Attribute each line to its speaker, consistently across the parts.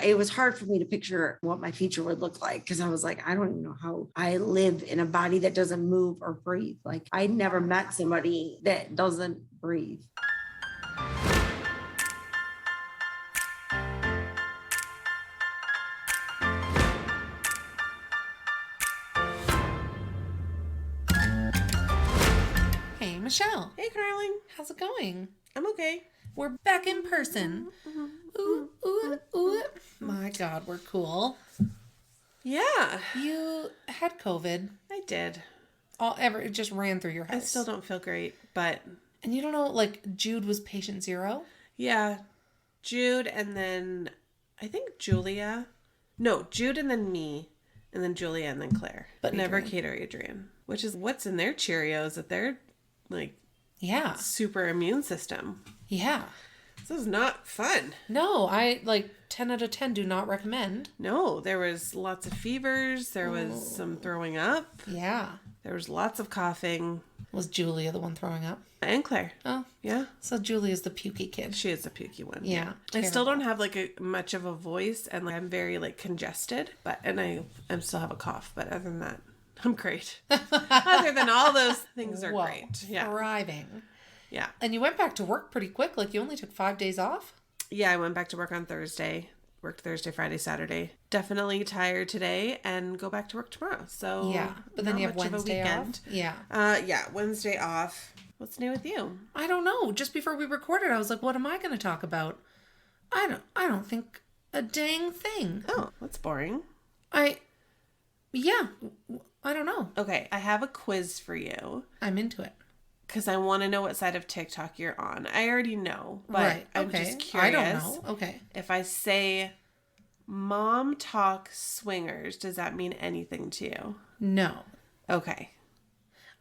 Speaker 1: it was hard for me to picture what my future would look like because I was like, I don't even know how I live in a body that doesn't move or breathe. Like I never met somebody that doesn't breathe.
Speaker 2: Hey, Michelle.
Speaker 3: Hey, Carling.
Speaker 2: How's it going?
Speaker 3: I'm okay.
Speaker 2: We're back in person. Ooh, ooh, ooh. My God, we're cool.
Speaker 3: Yeah.
Speaker 2: You had COVID.
Speaker 3: I did.
Speaker 2: It just ran through your house.
Speaker 3: I still don't feel great, but...
Speaker 2: And you don't know, like, Jude was patient 0?
Speaker 3: Yeah. Jude and then... I think Julia. No, Jude and then me. And then Julia and then Claire. But never Kate or Adrian. Which is what's in their Cheerios that they're, like...
Speaker 2: Yeah.
Speaker 3: Super immune system.
Speaker 2: Yeah.
Speaker 3: This is not fun.
Speaker 2: No, 10 out of 10 do not recommend.
Speaker 3: No, there was lots of fevers. There was some throwing up.
Speaker 2: Yeah.
Speaker 3: There was lots of coughing.
Speaker 2: Was Julia the one throwing up?
Speaker 3: And Claire.
Speaker 2: Oh.
Speaker 3: Yeah.
Speaker 2: So Julia's the pukey kid.
Speaker 3: She is the pukey one.
Speaker 2: Yeah.
Speaker 3: I still don't have much of a voice and I'm very congested, and I still have a cough, but other than that, I'm great. Other than all those things are great. Yeah.
Speaker 2: Thriving.
Speaker 3: Yeah.
Speaker 2: And you went back to work pretty quick. You only took 5 days off?
Speaker 3: Yeah, I went back to work on Thursday. Worked Thursday, Friday, Saturday. Definitely tired today and go back to work tomorrow. So
Speaker 2: yeah, but then you have Wednesday off. Yeah.
Speaker 3: Yeah, Wednesday off. What's new with you?
Speaker 2: I don't know. Just before we recorded, I was like, what am I going to talk about? I don't think a dang thing.
Speaker 3: Oh, that's boring.
Speaker 2: Yeah, I don't know.
Speaker 3: Okay, I have a quiz for you.
Speaker 2: I'm into it.
Speaker 3: Because I want to know what side of TikTok you're on. I already know, but I'm just curious.
Speaker 2: I don't know. Okay.
Speaker 3: If I say mom talk swingers, does that mean anything to you?
Speaker 2: No.
Speaker 3: Okay.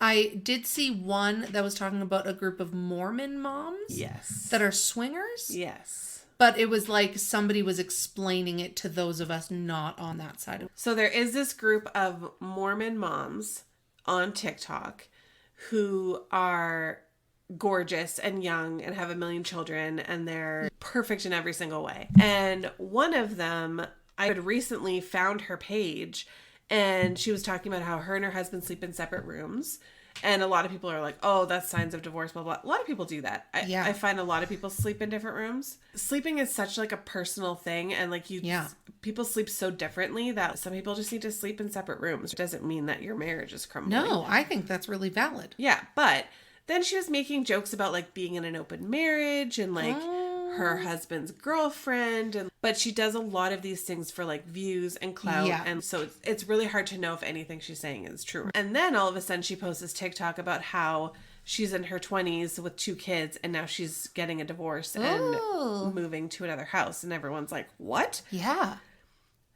Speaker 2: I did see one that was talking about a group of Mormon moms.
Speaker 3: Yes.
Speaker 2: That are swingers.
Speaker 3: Yes.
Speaker 2: But it was like somebody was explaining it to those of us not on that side.
Speaker 3: So there is this group of Mormon moms on TikTok who are gorgeous and young and have 1 million children and they're perfect in every single way. And one of them, I had recently found her page and she was talking about how her and her husband sleep in separate rooms. And a lot of people are like, oh, that's signs of divorce, blah, blah. A lot of people do that. I find a lot of people sleep in different rooms. Sleeping is such a personal thing. And people sleep so differently that some people just need to sleep in separate rooms. It doesn't mean that your marriage is crumbling.
Speaker 2: No, I think that's really valid.
Speaker 3: Yeah. But then she was making jokes about being in an open marriage and her husband's girlfriend. But she does a lot of these things for views and clout. Yeah. And so it's really hard to know if anything she's saying is true. And then all of a sudden she posts this TikTok about how she's in her 20s with 2 kids and now she's getting a divorce and moving to another house. And everyone's like, what?
Speaker 2: Yeah.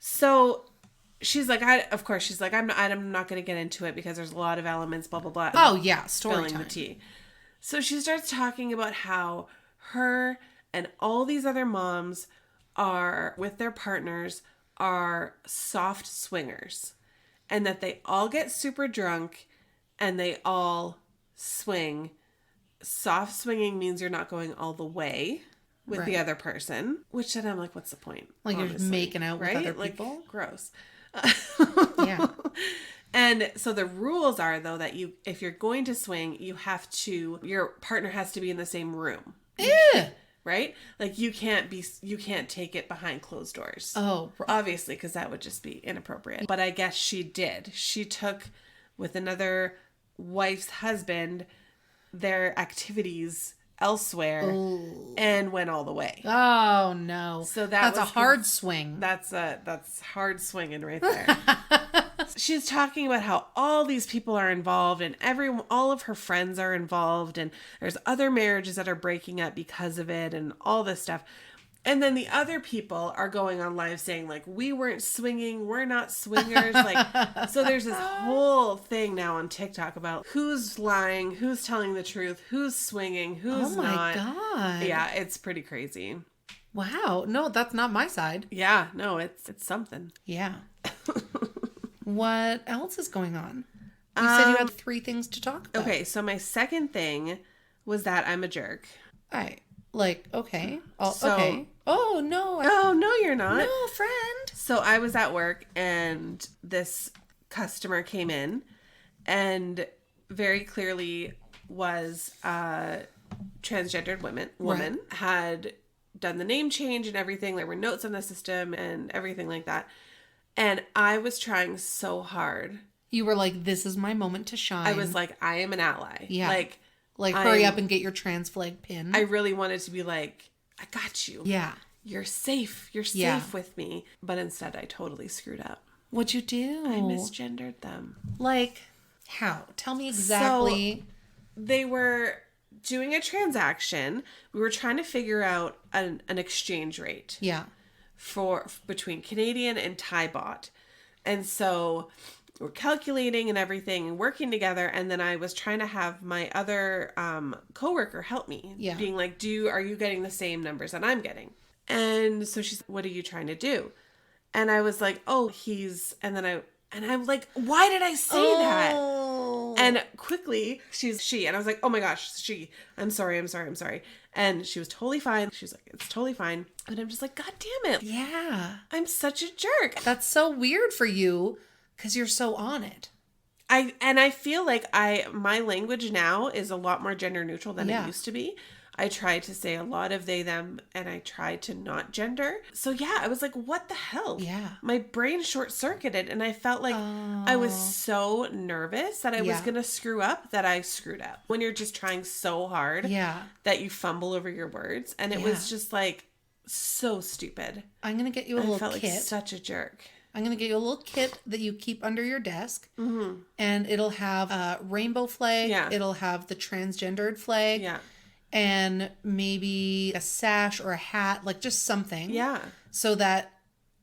Speaker 3: So she's like, I'm not going to get into it because there's a lot of elements, blah, blah, blah.
Speaker 2: Oh, yeah. Story time.
Speaker 3: The tea. So she starts talking about how her and all these other moms are, with their partners, are soft swingers. And that they all get super drunk and they all swing. Soft swinging means you're not going all the way with the other person. Which then I'm like, what's the point?
Speaker 2: You're just making out with other people?
Speaker 3: Gross.
Speaker 2: Yeah.
Speaker 3: And so the rules are, though, that if you're going to swing, your partner has to be in the same room.
Speaker 2: Yeah.
Speaker 3: Right? You can't take it behind closed doors.
Speaker 2: Oh,
Speaker 3: obviously, because that would just be inappropriate. But I guess she did. She took with another wife's husband their activities elsewhere and went all the way.
Speaker 2: Oh no.
Speaker 3: So
Speaker 2: that's a hard swing.
Speaker 3: That's hard swinging right there. She's talking about how all these people are involved and all of her friends are involved and there's other marriages that are breaking up because of it and all this stuff. And then the other people are going on live saying we weren't swinging, we're not swingers. So there's this whole thing now on TikTok about who's lying, who's telling the truth, who's swinging, who's not.
Speaker 2: Oh my God.
Speaker 3: Yeah, it's pretty crazy.
Speaker 2: Wow. No, that's not my side.
Speaker 3: Yeah, no, it's something.
Speaker 2: Yeah. What else is going on? You said you had 3 things to talk about.
Speaker 3: Okay, so my second thing was that I'm a jerk.
Speaker 2: Like, okay. Oh,
Speaker 3: So-
Speaker 2: okay. Oh, no.
Speaker 3: Oh, no, you're not.
Speaker 2: No, friend.
Speaker 3: So I was at work and this customer came in and very clearly was a transgendered woman, had done the name change and everything. There were notes on the system and everything like that. And I was trying so hard.
Speaker 2: You were like, this is my moment to shine.
Speaker 3: I was like, I am an ally.
Speaker 2: Yeah.
Speaker 3: Like
Speaker 2: hurry up and get your trans flag pin.
Speaker 3: I really wanted to be like, I got you.
Speaker 2: Yeah.
Speaker 3: You're safe. You're safe
Speaker 2: Yeah.
Speaker 3: with me. But instead, I totally screwed up.
Speaker 2: What'd you do?
Speaker 3: I misgendered them.
Speaker 2: Like, how? Tell me exactly.
Speaker 3: They were doing a transaction. We were trying to figure out an exchange rate
Speaker 2: Yeah.
Speaker 3: for between Canadian and Thai baht. And so we're calculating and everything and working together. And then I was trying to have my other coworker help me.
Speaker 2: Yeah.
Speaker 3: Being like, are you getting the same numbers that I'm getting? And so she's, what are you trying to do? And I was like, oh, and I'm like, why did I say that? And quickly she, and I was like, oh my gosh, I'm sorry. And she was totally fine. She was like, it's totally fine. And I'm just like, God damn it.
Speaker 2: Yeah.
Speaker 3: I'm such a jerk.
Speaker 2: That's so weird for you because you're so on it.
Speaker 3: I feel like my language now is a lot more gender neutral than it used to be. I try to say a lot of they, them, and I try to not gender. So yeah, I was like, what the hell?
Speaker 2: Yeah.
Speaker 3: My brain short circuited and I felt like I was so nervous that I was going to screw up that I screwed up. When you're just trying so hard that you fumble over your words. And it was just like so stupid.
Speaker 2: I'm going to get you a little
Speaker 3: I felt
Speaker 2: kit.
Speaker 3: like such a jerk.
Speaker 2: I'm going to get you a little kit that you keep under your desk. Mm-hmm. And it'll have a rainbow flag.
Speaker 3: Yeah.
Speaker 2: It'll have the transgendered flag.
Speaker 3: Yeah.
Speaker 2: And maybe a sash or a hat, like just something.
Speaker 3: Yeah.
Speaker 2: So that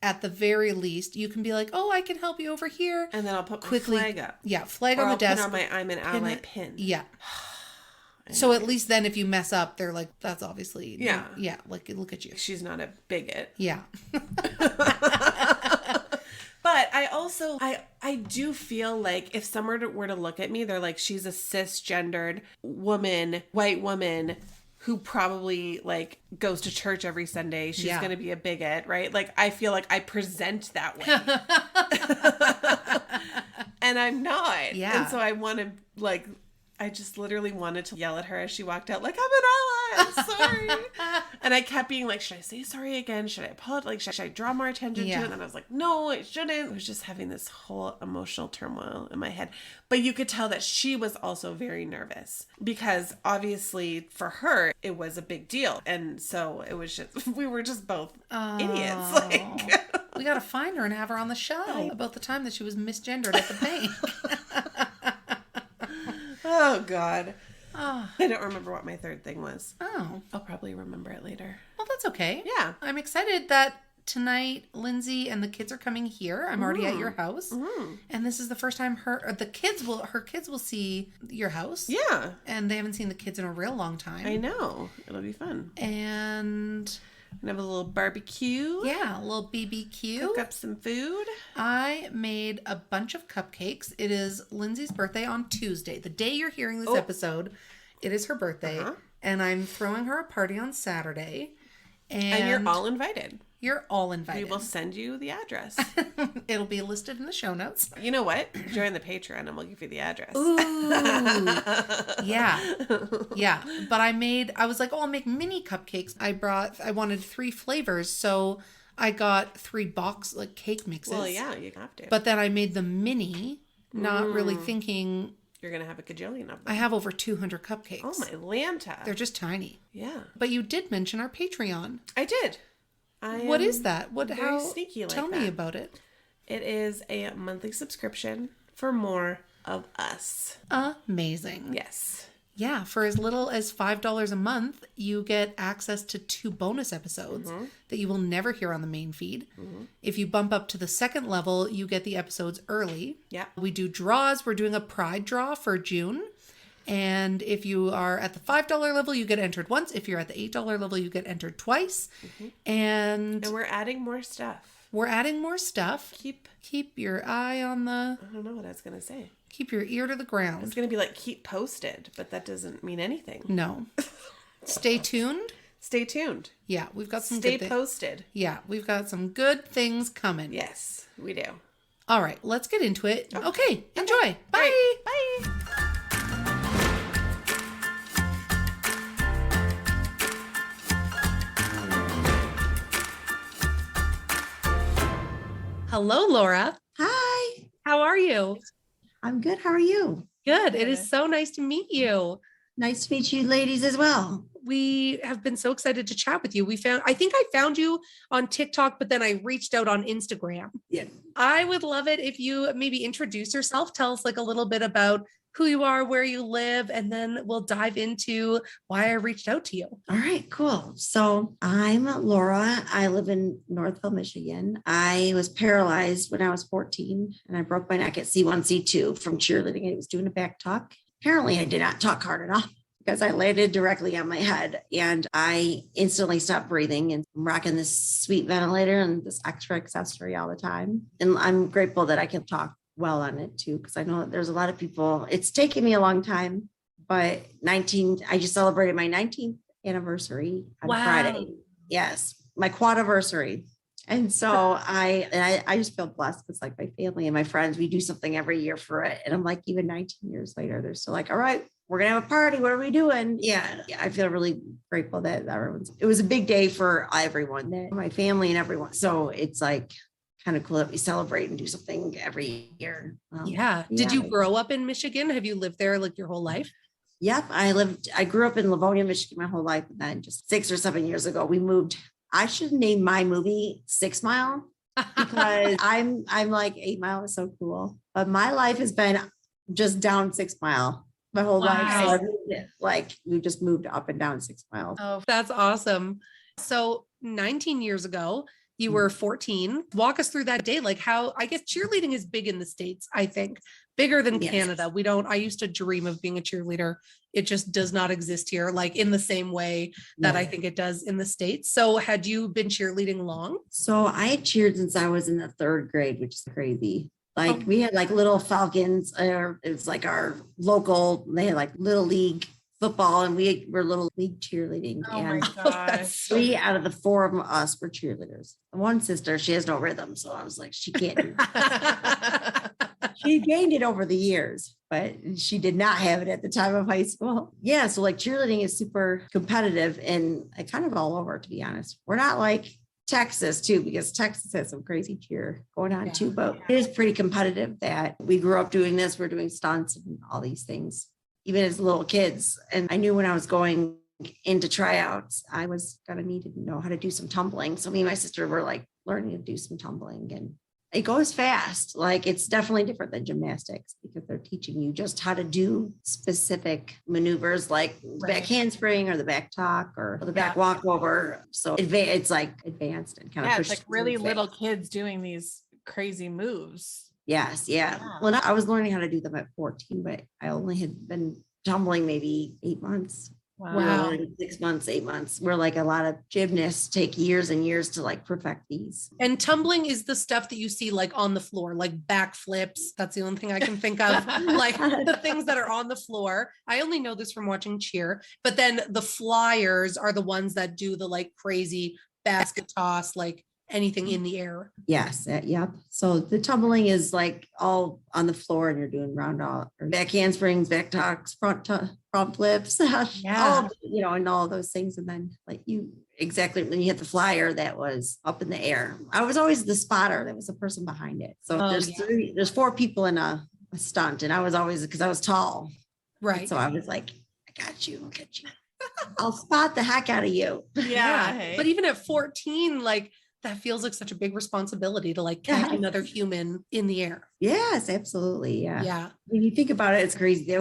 Speaker 2: at the very least, you can be like, oh, I can help you over here.
Speaker 3: And then I'll put my flag up.
Speaker 2: Yeah, flag
Speaker 3: or
Speaker 2: on the
Speaker 3: I'll
Speaker 2: desk.
Speaker 3: put on my I'm an ally pin.
Speaker 2: Yeah. So at least then if you mess up, they're like, that's obviously.
Speaker 3: Yeah.
Speaker 2: Yeah, like, look at you.
Speaker 3: She's not a bigot.
Speaker 2: Yeah.
Speaker 3: But I also, I do feel like if someone were to look at me, they're like, she's a cisgendered woman, white woman who probably like goes to church every Sunday. She's going to be a bigot, right? Like, I feel like I present that way. And I'm not.
Speaker 2: Yeah.
Speaker 3: And so I want to like, I just literally wanted to yell at her as she walked out, like, I'm an ally, I'm sorry. And I kept being like, should I say sorry again? Should I apologize? Like, should I draw more attention to it? And I was like, no, I shouldn't. I was just having this whole emotional turmoil in my head. But you could tell that she was also very nervous because obviously for her, it was a big deal. And so it was just, we were just both idiots. Like,
Speaker 2: we got to find her and have her on the show about the time that she was misgendered at the bank.
Speaker 3: Oh, God. I don't remember what my third thing was.
Speaker 2: Oh.
Speaker 3: I'll probably remember it later.
Speaker 2: Well, that's okay.
Speaker 3: Yeah.
Speaker 2: I'm excited that tonight Lindsay and the kids are coming here. I'm already at your house. And this is the first time her kids will see your house.
Speaker 3: Yeah.
Speaker 2: And they haven't seen the kids in a real long time.
Speaker 3: I know. It'll be fun.
Speaker 2: And
Speaker 3: we have a little barbecue.
Speaker 2: yeah, a little BBQ.
Speaker 3: Cook up some food.
Speaker 2: I made a bunch of cupcakes. It is Lindsay's birthday on Tuesday. The day you're hearing this episode, it is her birthday. And I'm throwing her a party on Saturday. And
Speaker 3: you're all invited.
Speaker 2: You're all invited.
Speaker 3: We will send you the address.
Speaker 2: It'll be listed in the show notes.
Speaker 3: You know what? Join the Patreon and we'll give you the address.
Speaker 2: Ooh. Yeah. Yeah. But I was like, oh, I'll make mini cupcakes. I wanted 3 flavors. So I got 3 cake mixes.
Speaker 3: Well, yeah, you have to.
Speaker 2: But then I made them mini, not really thinking
Speaker 3: you're going to have a gajillion of them.
Speaker 2: I have over 200 cupcakes.
Speaker 3: Oh, my Lanta.
Speaker 2: They're just tiny.
Speaker 3: Yeah.
Speaker 2: But you did mention our Patreon.
Speaker 3: I did.
Speaker 2: What is that?
Speaker 3: Very sneaky like
Speaker 2: Tell me about it.
Speaker 3: It is a monthly subscription for more of us.
Speaker 2: Amazing.
Speaker 3: Yes.
Speaker 2: Yeah, for as little as $5 a month, you get access to 2 bonus episodes that you will never hear on the main feed. If you bump up to the second level, you get the episodes early.
Speaker 3: Yeah.
Speaker 2: We do draws. We're doing a Pride draw for June. And if you are at the $5 level, you get entered once. If you're at the $8 level, you get entered twice. And
Speaker 3: we're adding more stuff.
Speaker 2: We're adding more stuff. Keep your eye on the...
Speaker 3: I don't know what I was going to say.
Speaker 2: Keep your ear to the ground.
Speaker 3: It's going to be like keep posted, but that doesn't mean anything.
Speaker 2: No. Stay tuned.
Speaker 3: Stay tuned.
Speaker 2: Yeah, we've got some
Speaker 3: Stay
Speaker 2: good
Speaker 3: posted.
Speaker 2: Yeah, we've got some good things coming.
Speaker 3: Yes, we do.
Speaker 2: All right, let's get into it. Okay, enjoy.
Speaker 3: Okay.
Speaker 2: Bye.
Speaker 3: Right. Bye.
Speaker 2: Hello, Laura.
Speaker 1: Hi,
Speaker 2: How are you?
Speaker 1: I'm good. How are you?
Speaker 2: Good. It is so nice to meet you.
Speaker 1: Nice to meet you ladies as well.
Speaker 2: We have been so excited to chat with you. I think I found you on TikTok, but then I reached out on Instagram.
Speaker 1: Yeah.
Speaker 2: I would love it if you maybe introduce yourself, tell us like a little bit about who you are, where you live, and then we'll dive into why I reached out to you.
Speaker 1: All right, cool. So I'm Laura. I live in Northville, Michigan. I was paralyzed when I was 14 and I broke my neck at C1, C2 from cheerleading. I was doing a back tuck. Apparently I did not tuck hard enough because I landed directly on my head and I instantly stopped breathing, and I'm rocking this sweet ventilator and this extra accessory all the time. And I'm grateful that I can talk well on it too, because I know that there's a lot of people. It's taken me a long time, but I just celebrated my 19th anniversary on Friday. Yes, my quadriversary. And so I just feel blessed because like my family and my friends, we do something every year for it. And I'm like, even 19 years later, they're still like, all right, we're going to have a party. What are we doing? Yeah. I feel really grateful that it was a big day for everyone, my family and everyone. So it's like kind of cool that we celebrate and do something every year.
Speaker 2: Did you grow up in Michigan? Have you lived there like your whole life?
Speaker 1: Yep. I grew up in Livonia, Michigan my whole life. And then just 6 or 7 years ago, we moved. I should name my movie 6 Mile because I'm like 8 Mile is so cool. But my life has been just down 6 Mile my whole life. So like we just moved up and down 6 miles.
Speaker 2: Oh, that's awesome. So 19 years ago, you were 14. Walk us through that day. Like how, I guess cheerleading is big in the States, I think, bigger than Canada. I used to dream of being a cheerleader. It just does not exist here, like in the same way that I think it does in the States. So had you been cheerleading long?
Speaker 1: So I had cheered since I was in the 3rd grade, which is crazy. Like we had like little Falcons, it was like our local, they had like little league football and we were little league cheerleading.
Speaker 3: Oh
Speaker 1: and
Speaker 3: my gosh.
Speaker 1: 3 out of the 4 of us were cheerleaders. One sister, she has no rhythm. So I was like, she can't do it. She gained it over the years, but she did not have it at the time of high school. Yeah. So like cheerleading is super competitive and kind of all over, to be honest. We're not like Texas too, because Texas has some crazy cheer going on too, but it is pretty competitive that we grew up doing this. We're doing stunts and all these things, even as little kids. And I knew when I was going into tryouts, I was going to need to know how to do some tumbling. So me and my sister were like learning to do some tumbling, and it goes fast. Like it's definitely different than gymnastics because they're teaching you just how to do specific maneuvers like back handspring or the back tuck or the back walkover. So it's like advanced and kind of
Speaker 3: it's like really little kids doing these crazy moves.
Speaker 1: Yes. Yeah. Well, I was learning how to do them at 14, but I only had been tumbling maybe 8 months.
Speaker 2: Wow.
Speaker 1: 6 months, 8 months, where like a lot of gymnasts take years and years to like perfect these.
Speaker 2: And tumbling is the stuff that you see like on the floor, like backflips. That's the only thing I can think of. Like the things that are on the floor. I only know this from watching cheer, but then the flyers are the ones that do the like crazy basket toss, like anything in the air.
Speaker 1: Yes. Yep. So the tumbling is like all on the floor and you're doing round off or back handsprings, back tucks, front flips, all, and all those things. And then like when you hit the flyer, that was up in the air. I was always the spotter. That was the person behind it. So there's 4 people in a stunt. And I was always, because I was tall.
Speaker 2: Right.
Speaker 1: So I was like, I got you. I'll spot the heck out of you.
Speaker 2: Yeah. But even at 14, like, that feels like such a big responsibility to like catch another human in the air.
Speaker 1: Yes, absolutely. Yeah.
Speaker 2: Yeah.
Speaker 1: When you think about it, it's crazy.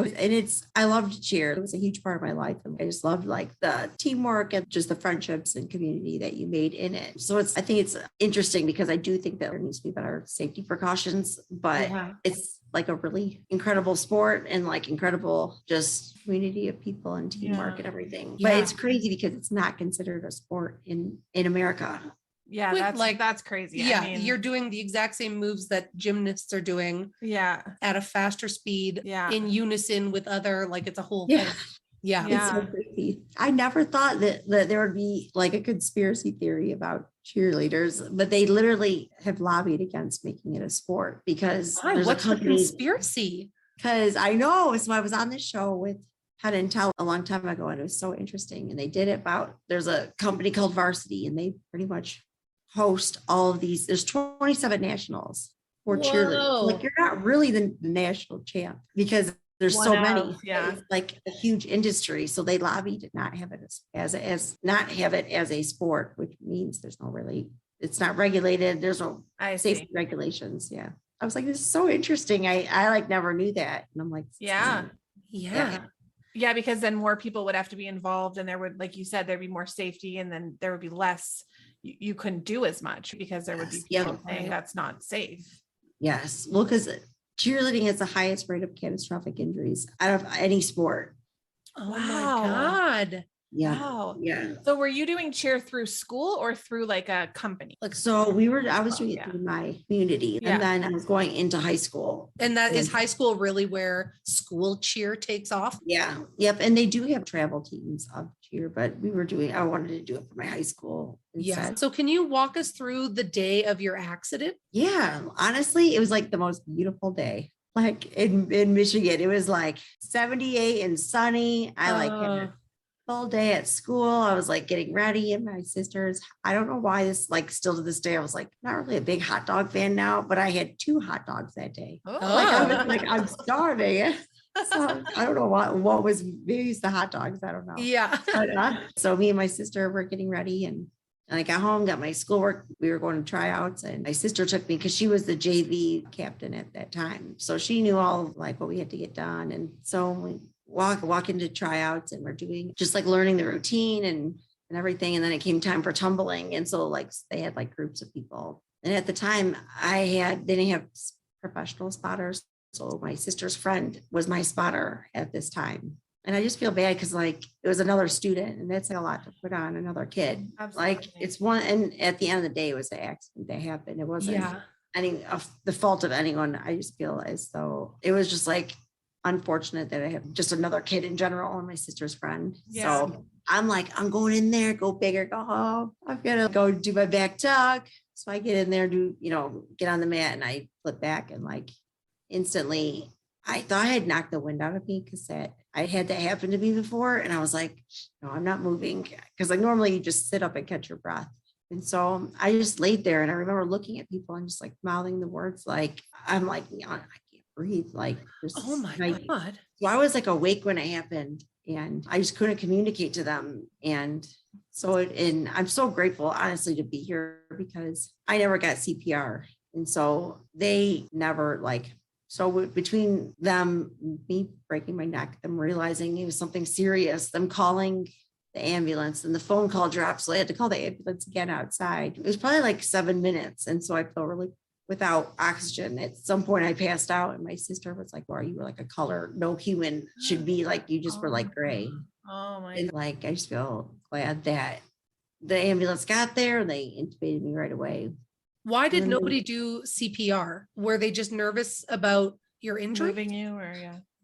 Speaker 1: I loved cheer. It was a huge part of my life. And I just loved like the teamwork and just the friendships and community that you made in it. So I think it's interesting because I do think that there needs to be better safety precautions, but it's like a really incredible sport and like incredible just community of people and teamwork and everything. But it's crazy because it's not considered a sport in America.
Speaker 3: Yeah, that's crazy.
Speaker 2: Yeah, I mean, you're doing the exact same moves that gymnasts are doing.
Speaker 3: Yeah,
Speaker 2: at a faster speed.
Speaker 3: Yeah,
Speaker 2: in unison with other, like it's a whole thing. Yeah.
Speaker 1: It's so crazy. I never thought that there would be like a conspiracy theory about cheerleaders, but they literally have lobbied against making it a sport because
Speaker 2: Why?
Speaker 1: there's a
Speaker 2: What's the
Speaker 1: company.
Speaker 2: conspiracy?
Speaker 1: Because I know, so I was on this show with Penn and Tell a long time ago, and it was so interesting. And they did it about, there's a company called Varsity, and they pretty much host all of these. There's 27 nationals for cheerleaders. Like, you're not really the national champ because there's so many. It's like a huge industry. So they lobbied to not have it as not have it as a sport, which means there's no really, it's not regulated. There's no safety regulations. Yeah. I was like, this is so interesting. I like never knew that. And I'm like,
Speaker 2: Yeah.
Speaker 4: Yeah, because then more people would have to be involved, and there would, like you said, there'd be more safety, and then there would be less, you couldn't do as much because there would be people saying that's not safe.
Speaker 1: Yes. Well, because cheerleading has the highest rate of catastrophic injuries out of any sport.
Speaker 2: Oh my God.
Speaker 1: Yeah.
Speaker 4: Wow.
Speaker 1: Yeah.
Speaker 4: So were you doing cheer through school or through like a company?
Speaker 1: Like, so I was doing it through my community, and then I was going into high school.
Speaker 2: And that is high school really where school cheer takes off?
Speaker 1: Yeah. Yep. And they do have travel teams of cheer, but I wanted to do it for my high school instead.
Speaker 2: Yeah. So can you walk us through the day of your accident?
Speaker 1: Yeah. Honestly, it was like the most beautiful day. Like in Michigan, it was like 78 and sunny. I like had a full day at school. I was like getting ready, and my sisters, I don't know why this, like, still to this day, I was like not really a big hot dog fan now, but I had 2 hot dogs that day. I'm starving. So I don't know what was, maybe it's the hot dogs. I don't know.
Speaker 2: Yeah.
Speaker 1: But, so me and my sister were getting ready, and I got home, got my schoolwork. We were going to tryouts, and my sister took me because she was the JV captain at that time. So she knew all like what we had to get done. And so we walk into tryouts, and we're doing just like learning the routine and everything. And then it came time for tumbling. And so like they had like groups of people. And at the time they didn't have professional spotters. So my sister's friend was my spotter at this time. And I just feel bad because like it was another student, and that's like a lot to put on another kid. Absolutely. Like it's one, and at the end of the day, it was an accident that happened. It wasn't any of the fault of anyone. I just feel as though it was just like unfortunate that I have just another kid in general and my sister's friend. Yeah. So I'm like, I'm going in there, go big or go home. I'm gonna go do my back tuck. So I get in there, get on the mat, and I flip back, and like instantly I thought I had knocked the wind out of me because I had that happen to me before. And I was like, no, I'm not moving. Because like normally you just sit up and catch your breath. And so I just laid there, and I remember looking at people and just like mouthing the words, like, I'm like, I can't breathe. Like,
Speaker 2: oh my God.
Speaker 1: So I was like awake when it happened, and I just couldn't communicate to them. And so, and I'm so grateful, honestly, to be here because I never got CPR. And so they never so between them, me breaking my neck, them realizing it was something serious, them calling the ambulance, and the phone call dropped. So I had to call the ambulance again outside. It was probably like 7 minutes. And so I felt really without oxygen. At some point I passed out, and my sister was like, Laura, you were like a color no human should be, like, you just were like gray.
Speaker 4: Oh my
Speaker 1: God. Like, I just feel glad that the ambulance got there and they intubated me right away.
Speaker 2: Why did nobody do CPR? Were they just nervous about your injury?
Speaker 4: Moving you, or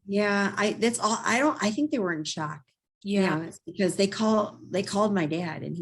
Speaker 1: Yeah, I think they were in shock. Yeah, because they called my dad, and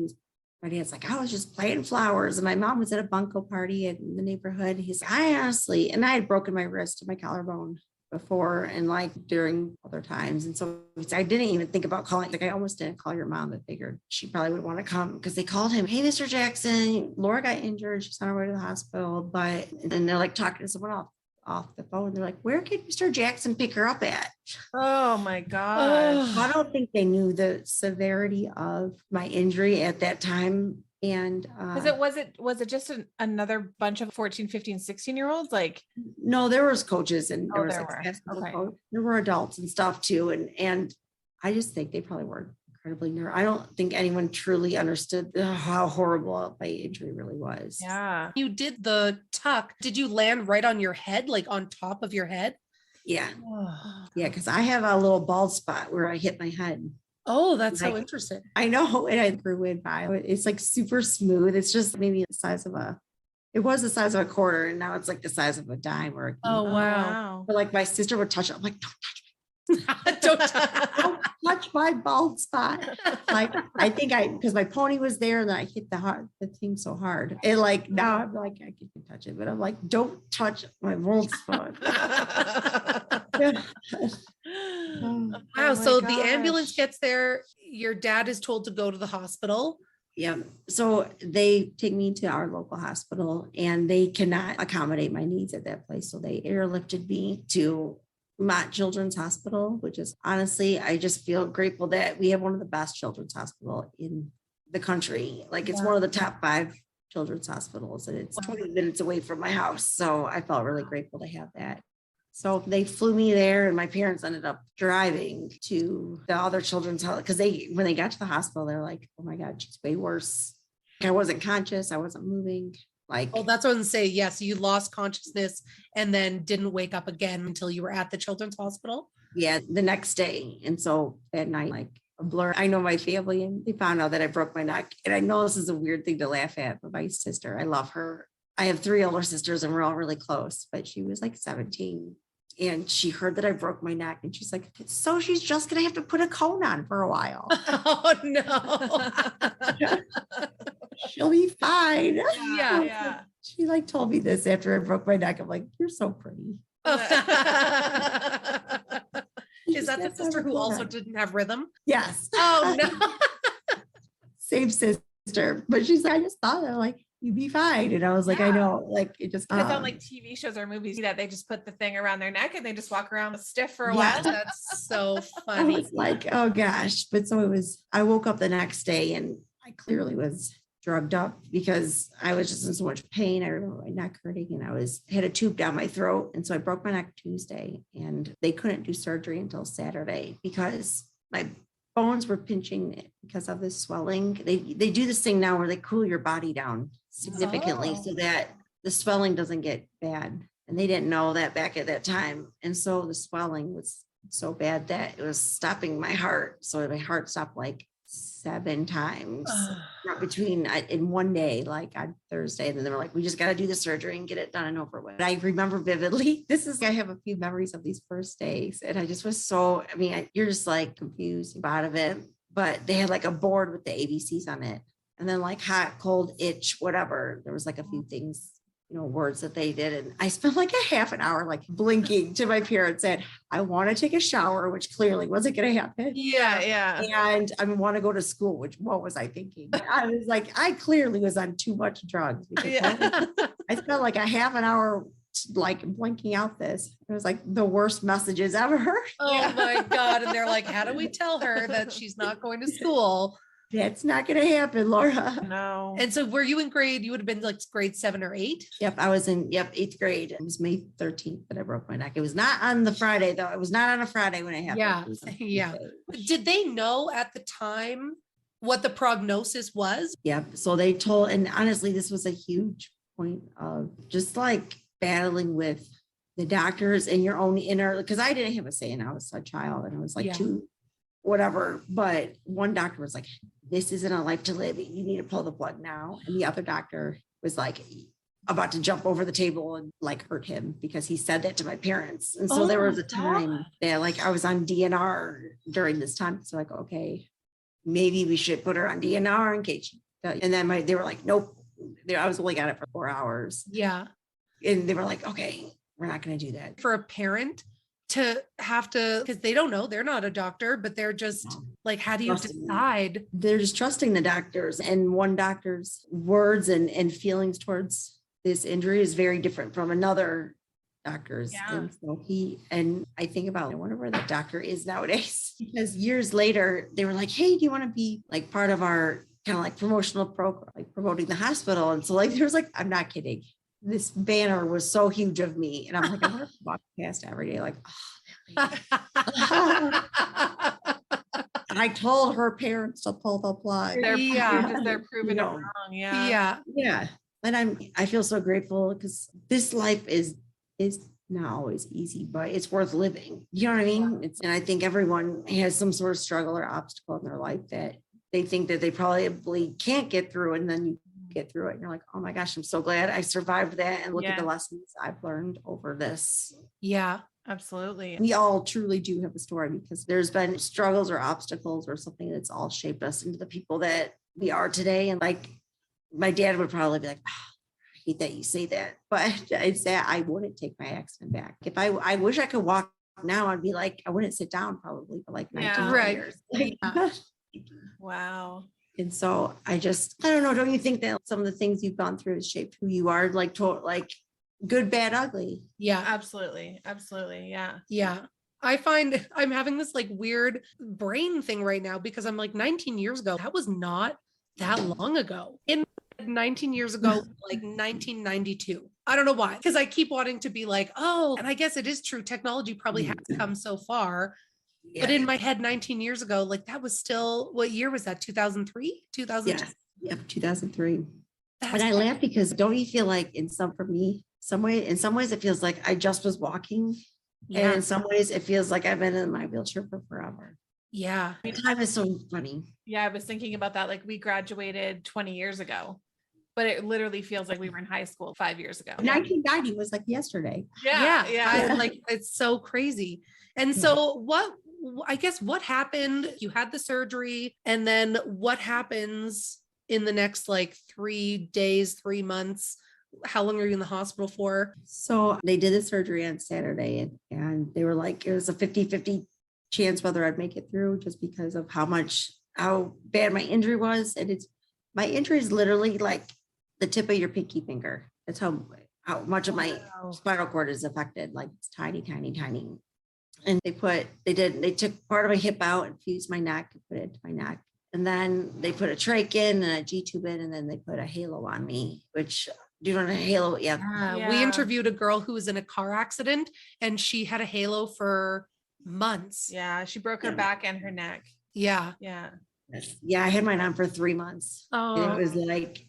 Speaker 1: my dad's like, I was just planting flowers, and my mom was at a bunco party in the neighborhood. He's like, and I had broken my wrist and my collarbone before, and like during other times. And so I didn't even think about calling. Like, I almost didn't call your mom, but figured she probably would want to come because they called him. Hey, Mr. Jackson, Laura got injured. She's on her way to the hospital, and they're like talking to someone off the phone. They're like, where could Mr. Jackson pick her up at?
Speaker 4: Oh my gosh.
Speaker 1: I don't think they knew the severity of my injury at that time. And
Speaker 4: was it just another bunch of 14, 15, 16-year-olds? Like,
Speaker 1: no, there was coaches, and there were adults and stuff too. And I just think they probably were incredibly nervous. I don't think anyone truly understood how horrible my injury really was.
Speaker 4: Yeah.
Speaker 2: You did the tuck. Did you land right on your head, like on top of your head?
Speaker 1: Yeah. Yeah. Cause I have a little bald spot where I hit my head.
Speaker 2: Oh, that's so interesting.
Speaker 1: I know. And I grew in by it. It's like super smooth. It's just maybe the size of it was the size of a quarter, and now it's like the size of a dime or
Speaker 2: wow.
Speaker 1: But like my sister would touch it. I'm like, don't touch me.
Speaker 2: Don't touch
Speaker 1: touch my bald spot. Like, I think because my pony was there and then I hit the thing so hard. And like, now I'm like, I can touch it, but I'm like, don't touch my bald spot.
Speaker 2: Wow.
Speaker 3: my
Speaker 2: So the ambulance
Speaker 3: gosh.
Speaker 2: gets there. Your dad is told to go to the hospital.
Speaker 1: Yeah. So they take me to our local hospital and they cannot accommodate my needs at that place. So they airlifted me to Mott Children's Hospital, which is honestly, I just feel grateful that we have one of the best children's hospital in the country. Like it's one of the top 5 children's hospitals and it's 20 minutes away from my house. So I felt really grateful to have that. So they flew me there and my parents ended up driving to the other children's hospital because when they got to the hospital, they're like, oh my God, she's way worse. I wasn't conscious. I wasn't moving. Like,
Speaker 2: Oh, that's what I'm saying. Yes, you lost consciousness and then didn't wake up again until you were at the children's hospital.
Speaker 1: yeah, the next day. And so at night, like a blur, I know my family and they found out that I broke my neck. And I know this is a weird thing to laugh at, but my sister, I love her. I have 3 older sisters and we're all really close, but she was like 17. And she heard that I broke my neck and she's like, so she's just going to have to put a cone on for a while.
Speaker 2: Oh, no.
Speaker 1: She'll be fine.
Speaker 4: Yeah.
Speaker 1: She like told me this after I broke my neck. I'm like, you're so pretty.
Speaker 2: Is that the sister who also didn't have rhythm?
Speaker 1: Yes.
Speaker 2: Oh, no.
Speaker 1: Same sister. But she's like, I just thought that like, you'd be fine. And I was like, I know, like it just
Speaker 4: It's on like TV shows or movies that they just put the thing around their neck and they just walk around stiff for a while.
Speaker 2: That's so
Speaker 1: I
Speaker 2: funny.
Speaker 1: was like, oh gosh. But so I woke up the next day and I clearly was drugged up because I was just in so much pain. I remember my neck hurting and I had a tube down my throat. And so I broke my neck Tuesday and they couldn't do surgery until Saturday because my bones were pinching because of this swelling. They do this thing now where they cool your body down significantly so that the swelling doesn't get bad. And they didn't know that back at that time. And so the swelling was so bad that it was stopping my heart. So my heart stopped like 7 times in one day, like on Thursday. And then they were like, we just got to do the surgery and get it done and over with. I remember vividly, I have a few memories of these first days. And I just was you're just like confused out of it. But they had like a board with the ABCs on it. And then like hot, cold, itch, whatever. There was like a few things, words that they did. And I spent like a half an hour like blinking to my parents said, I want to take a shower, which clearly wasn't going to happen.
Speaker 4: Yeah.
Speaker 1: And I want to go to school, which what was I thinking? I was like, I clearly was on too much drugs. Because I spent like a half an hour like blinking out this. It was like the worst messages ever heard.
Speaker 2: Oh my God. And they're like, how do we tell her that she's not going to school?
Speaker 1: That's not going to happen, Laura.
Speaker 4: No.
Speaker 2: And so were you in you would have been like grade 7 or 8?
Speaker 1: Yep. I was in 8th grade. It was May 13th that I broke my neck. It was not on the Friday though. It was not on a Friday when it happened.
Speaker 2: Yeah.
Speaker 1: It was on
Speaker 2: Yeah.
Speaker 1: Tuesday.
Speaker 2: Did they know at the time what the prognosis was?
Speaker 1: Yep. So they told, and honestly, this was a huge point of just like battling with the doctors and your own inner, because I didn't have a say and I was a child and it was like 2, whatever. But one doctor was like, this isn't a life to live. You need to pull the plug now. And the other doctor was like about to jump over the table and like hurt him because he said that to my parents. And so there was a time that like I was on DNR during this time. So like, okay, maybe we should put her on DNR in case. And then they were like, nope. I was only got it for 4 hours.
Speaker 2: Yeah.
Speaker 1: And they were like, okay, we're not going to do that.
Speaker 2: For a parent to have to, because they don't know, they're not a doctor, but they're just like, how do you decide?
Speaker 1: They're just trusting the doctors, and one doctor's words and feelings towards this injury is very different from another doctor's.
Speaker 4: Yeah.
Speaker 1: And so I think about, I wonder where that doctor is nowadays, because years later they were like, hey, do you want to be like part of our kind of like promotional program, like promoting the hospital? And so like, there was like, I'm not kidding. This banner was so huge of me. And I'm like, I want to walk past every day. Like, oh, and I told her parents to pull the plug.
Speaker 4: They're proving it wrong.
Speaker 2: Yeah.
Speaker 1: And I feel so grateful because this life is not always easy, but it's worth living. You know what I mean? And I think everyone has some sort of struggle or obstacle in their life that they think that they probably can't get through. And then you get through it and you're like, oh my gosh, I'm so glad I survived that. And look at the lessons I've learned over this.
Speaker 2: Yeah.
Speaker 4: Absolutely.
Speaker 1: We all truly do have a story because there's been struggles or obstacles or something that's all shaped us into the people that we are today. And like my dad would probably be like, oh, I hate that you say that. But I'd say I wouldn't take my accident back. If I wish I could walk now, I'd be like, I wouldn't sit down probably for like 19
Speaker 4: Yeah.
Speaker 1: years. Like,
Speaker 4: Wow.
Speaker 1: and so I don't know. Don't you think that some of the things you've gone through has shaped who you are? Like, like good, bad, ugly.
Speaker 2: Yeah.
Speaker 4: Absolutely. Absolutely. Yeah.
Speaker 2: Yeah. I find I'm having this like weird brain thing right now because I'm like 19 years ago. That was not that long ago. In 19 years ago, like 1992. I don't know why, because I keep wanting to be like, oh, and I guess it is true. Technology probably has come so far.
Speaker 1: Yeah.
Speaker 2: But in my head, 19 years ago, like that was still, what year was that? 2003? 2002?
Speaker 1: Yes. Yep. 2003.
Speaker 2: That's
Speaker 1: And I laugh because don't you feel like in some ways it feels like I just was walking.
Speaker 2: Yeah.
Speaker 1: And in some ways it feels like I've been in my wheelchair for forever.
Speaker 2: Yeah.
Speaker 1: Time is so funny.
Speaker 4: Yeah. I was thinking about that. Like we graduated 20 years ago, but it literally feels like we were in high school 5 years ago.
Speaker 1: 1990 was like yesterday.
Speaker 4: Yeah.
Speaker 2: I, like it's so crazy. And so I guess what happened? You had the surgery, and then what happens in the next like 3 days, 3 months? How long are you in the hospital for?
Speaker 1: So they did the surgery on Saturday and they were like, it was a 50-50 chance whether I'd make it through just because of how bad my injury was. And my injury is literally like the tip of your pinky finger. That's how much of my spinal cord is affected. Like it's tiny, tiny, tiny. And they took part of my hip out and fused my neck and put it into my neck. And then they put a trach in and a G-tube in, and then they put a halo on me, which do you know what a halo? Yeah.
Speaker 2: We interviewed a girl who was in a car accident and she had a halo for months.
Speaker 4: Yeah. She broke her back and her neck.
Speaker 2: Yeah.
Speaker 4: Yeah.
Speaker 1: Yeah. I had mine on for 3 months.
Speaker 2: Oh.
Speaker 1: And it was like,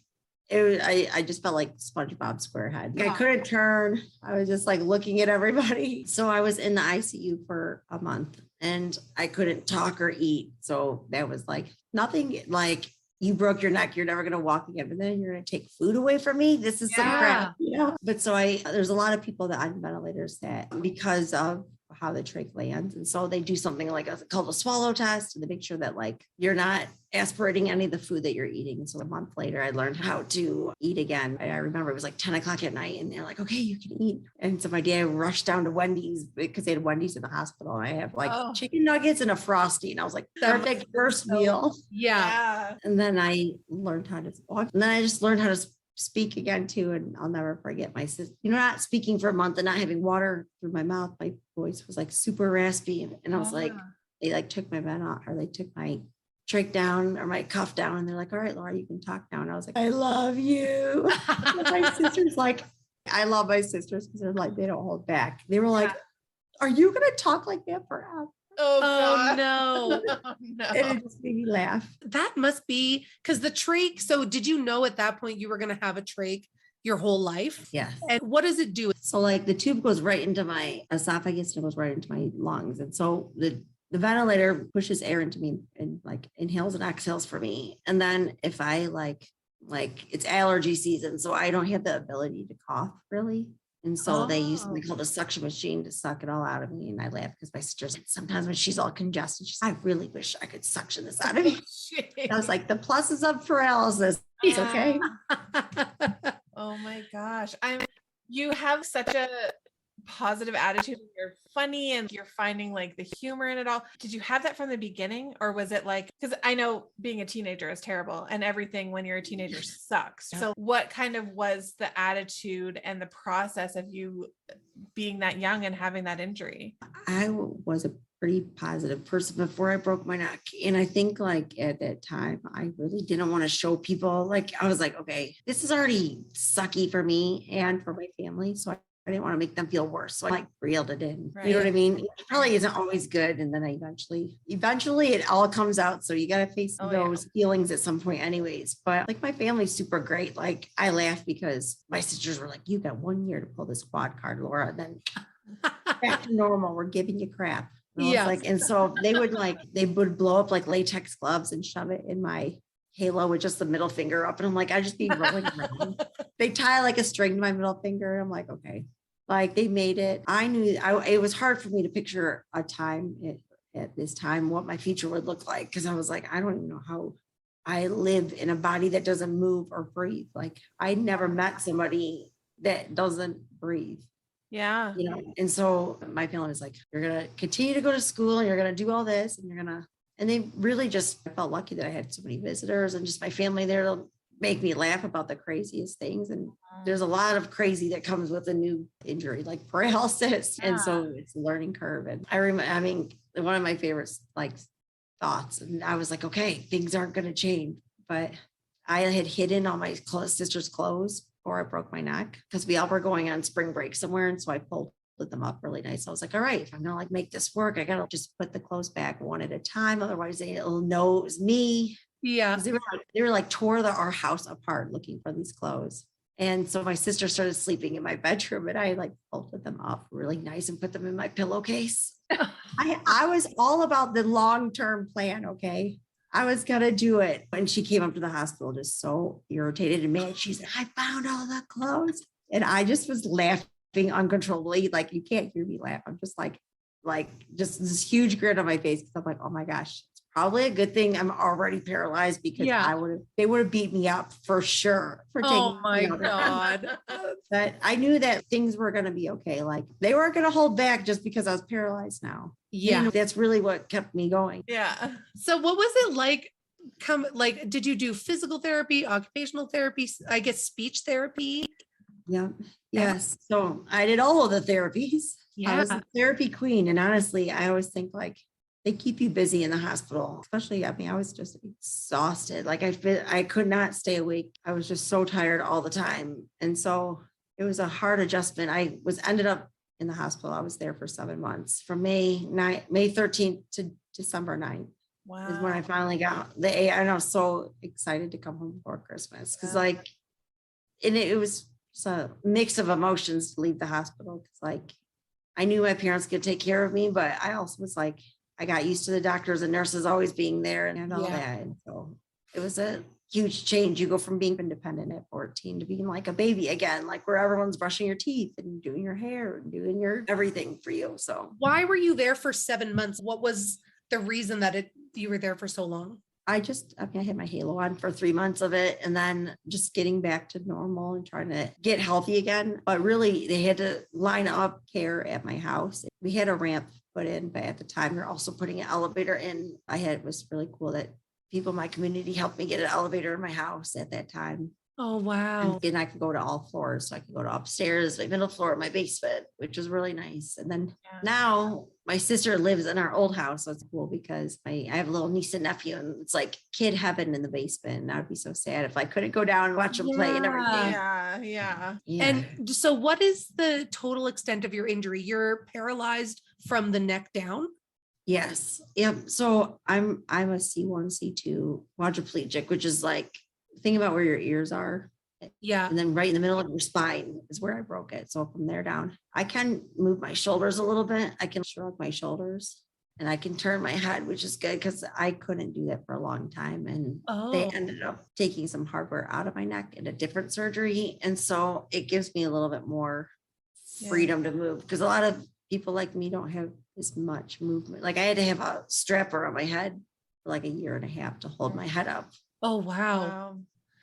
Speaker 1: I just felt like SpongeBob SquareHead. I couldn't turn. I was just like looking at everybody. So I was in the ICU for a month and I couldn't talk or eat. So that was like nothing like you broke your neck. You're never going to walk again. But then you're going to take food away from me. This is some crap. Yeah. But so there's a lot of people that on ventilators that because of how the trach lands. And so they do something like called a swallow test and they make sure that like you're not aspirating any of the food that you're eating. So a month later, I learned how to eat again. I remember it was like 10 o'clock at night and they're like, okay, you can eat. And so my dad rushed down to Wendy's because they had Wendy's in the hospital. And I have like chicken nuggets and a Frosty. And I was like, perfect first meal.
Speaker 2: Yeah.
Speaker 1: And then I learned how to walk. And then I just learned how to speak again too. And I'll never forget my sister, not speaking for a month and not having water through my mouth. My voice was like super raspy. And I was like, they like took my vent off or they took my trach down or my cuff down. And they're like, all right, Laura, you can talk now. And I was like, I love you. My sister's like, I love my sisters because they're like, they don't hold back. They were like, are you going to talk like that forever?
Speaker 2: Oh no.
Speaker 4: Oh, no.
Speaker 1: And it just made me laugh.
Speaker 2: That must be because the trach. So did you know at that point you were going to have a trach your whole life?
Speaker 1: Yes.
Speaker 2: And what does it do?
Speaker 1: So like the tube goes right into my esophagus and it goes right into my lungs. And so the ventilator pushes air into me and like inhales and exhales for me. And then if I like it's allergy season, so I don't have the ability to cough really. And so they use something called a suction machine to suck it all out of me. And I laugh because my sister said sometimes when she's all congested, she's I really wish I could suction this out of me. I was like, the pluses of paralysis. It's okay.
Speaker 4: Oh my gosh. You have such a positive attitude. You're funny and you're finding like the humor in it all. Did you have that from the beginning or was it like, because I know being a teenager is terrible and everything when you're a teenager sucks. So what kind of was the attitude and the process of you being that young and having that injury?
Speaker 1: I was a pretty positive person before I broke my neck. And I think like at that time, I really didn't want to show people like, I was like, okay, this is already sucky for me and for my family. So I didn't want to make them feel worse. So I like reeled it in. Right. You know what I mean? It probably isn't always good. And then I eventually it all comes out. So you got to face those feelings at some point anyways. But like my family's super great. Like I laugh because my sisters were like, you got 1 year to pull this quad card, Laura. Then back to normal. We're giving you crap. Yeah. Like, and so they would blow up like latex gloves and shove it in my halo with just the middle finger up. And I'm like, I just be rolling around. They tie like a string to my middle finger. And I'm like, okay. Like they made it. I knew it was hard for me to picture a time at this time, what my future would look like. Cause I was like, I don't even know how I live in a body that doesn't move or breathe. Like I never met somebody that doesn't breathe.
Speaker 4: Yeah.
Speaker 1: You know, and so my family was like, you're going to continue to go to school and you're going to do all this and and they really just felt lucky that I had so many visitors and just my family there to make me laugh about the craziest things. And there's a lot of crazy that comes with a new injury, like paralysis.
Speaker 4: Yeah.
Speaker 1: And so it's a learning curve. And one of my favorite like thoughts, and I was like, okay, things aren't going to change, but I had hidden all my sister's clothes before I broke my neck because we all were going on spring break somewhere. And so I folded them up really nice. I was like, all right, if I'm going to like make this work, I got to just put the clothes back one at a time. Otherwise they'll know it was me.
Speaker 2: Yeah.
Speaker 1: They were like tore our house apart looking for these clothes. And so my sister started sleeping in my bedroom and I like folded them up really nice and put them in my pillowcase. I was all about the long-term plan. Okay. I was going to do it. When she came up to the hospital, just so irritated and mad, she said, I found all the clothes. And I just was laughing uncontrollably. Like you can't hear me laugh. I'm just like just this huge grin on my face. Cause I'm like, oh my gosh, it's probably a good thing I'm already paralyzed because they would have beat me up for sure for taking.
Speaker 2: Oh my God.
Speaker 1: But I knew that things were going to be okay. Like they weren't going to hold back just because I was paralyzed now.
Speaker 2: Yeah.
Speaker 1: That's really what kept me going.
Speaker 4: Yeah.
Speaker 2: So what was it like? Did you do physical therapy, occupational therapy, I guess speech therapy?
Speaker 1: Yeah. Yes. So I did all of the therapies.
Speaker 2: Yeah.
Speaker 1: I was a therapy queen. And honestly, I always think like they keep you busy in the hospital, especially, I was just exhausted. Like I could not stay awake. I was just so tired all the time. And so it was a hard adjustment. I ended up in the hospital. I was there for 7 months from May 13th to December 9th.
Speaker 4: Wow.
Speaker 1: Is when I finally got and I was so excited to come home before Christmas. Cause it was a mix of emotions to leave the hospital. Cause like, I knew my parents could take care of me, but I also was like, I got used to the doctors and nurses always being there and all that. And so it was a huge change. You go from being independent at 14 to being like a baby again, like where everyone's brushing your teeth and doing your hair and doing your everything for you. So
Speaker 2: why were you there for 7 months? What was the reason that you were there for so long? I
Speaker 1: had my halo on for 3 months of it and then just getting back to normal and trying to get healthy again. But really they had to line up care at my house. We had a ramp put in, but at the time they're also putting an elevator in. It was really cool that people in my community helped me get an elevator in my house at that time.
Speaker 2: Oh, wow.
Speaker 1: And I could go to all floors. So I could go to upstairs, my middle floor, my basement, which was really nice. And then now my sister lives in our old house. So it's cool because I have a little niece and nephew and it's like kid heaven in the basement. And I'd be so sad if I couldn't go down and watch them play and everything.
Speaker 4: Yeah.
Speaker 2: And so what is the total extent of your injury? You're paralyzed from the neck down?
Speaker 1: Yes. Yep. So I'm a C1, C2 quadriplegic, which is like, think about where your ears are.
Speaker 2: Yeah.
Speaker 1: And then right in the middle of your spine is where I broke it. So from there down, I can move my shoulders a little bit. I can shrug my shoulders and I can turn my head, which is good because I couldn't do that for a long time. And they ended up taking some hardware out of my neck and a different surgery. And so it gives me a little bit more freedom to move because a lot of people like me don't have as much movement. Like I had to have a strapper on my head for like 1.5 years to hold my head up.
Speaker 2: Oh, wow.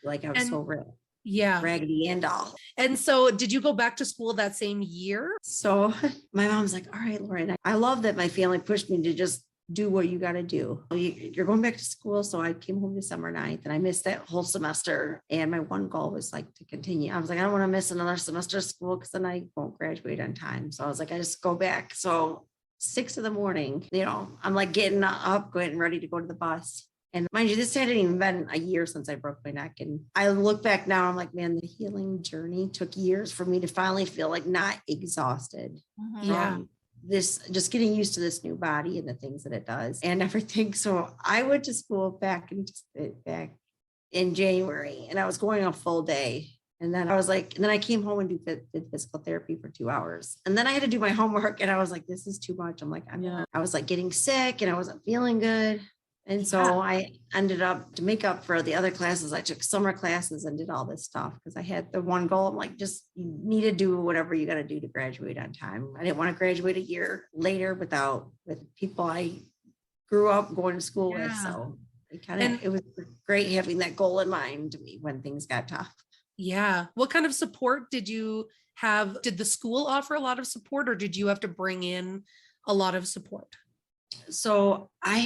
Speaker 1: Like I was so real.
Speaker 2: Yeah.
Speaker 1: Raggedy and all.
Speaker 2: And so did you go back to school that same year?
Speaker 1: So my mom's like, all right, Lauren, I love that my family pushed me to just do what you got to do. You're going back to school. So I came home December 9th and I missed that whole semester. And my one goal was like to continue. I was like, I don't want to miss another semester of school because then I won't graduate on time. So I was like, I just go back. So 6 a.m, I'm like getting up, getting ready to go to the bus. And mind you, this hadn't even been a year since I broke my neck. And I look back now, I'm like, man, the healing journey took years for me to finally feel like not exhausted.
Speaker 2: Yeah.
Speaker 1: This just getting used to this new body and the things that it does and everything. So I went to school back in January and I was going a full day. And then I came home and did physical therapy for 2 hours. And then I had to do my homework and I was like, this is too much. I'm like, I was like getting sick and I wasn't feeling good. And so I ended up, to make up for the other classes, I took summer classes and did all this stuff because I had the one goal. I'm like, just you need to do whatever you got to do to graduate on time. I didn't want to graduate a year later with people I grew up going to school with. So it was great having that goal in mind to me when things got tough.
Speaker 2: Yeah. What kind of support did you have? Did the school offer a lot of support, or did you have to bring in a lot of support?
Speaker 1: So I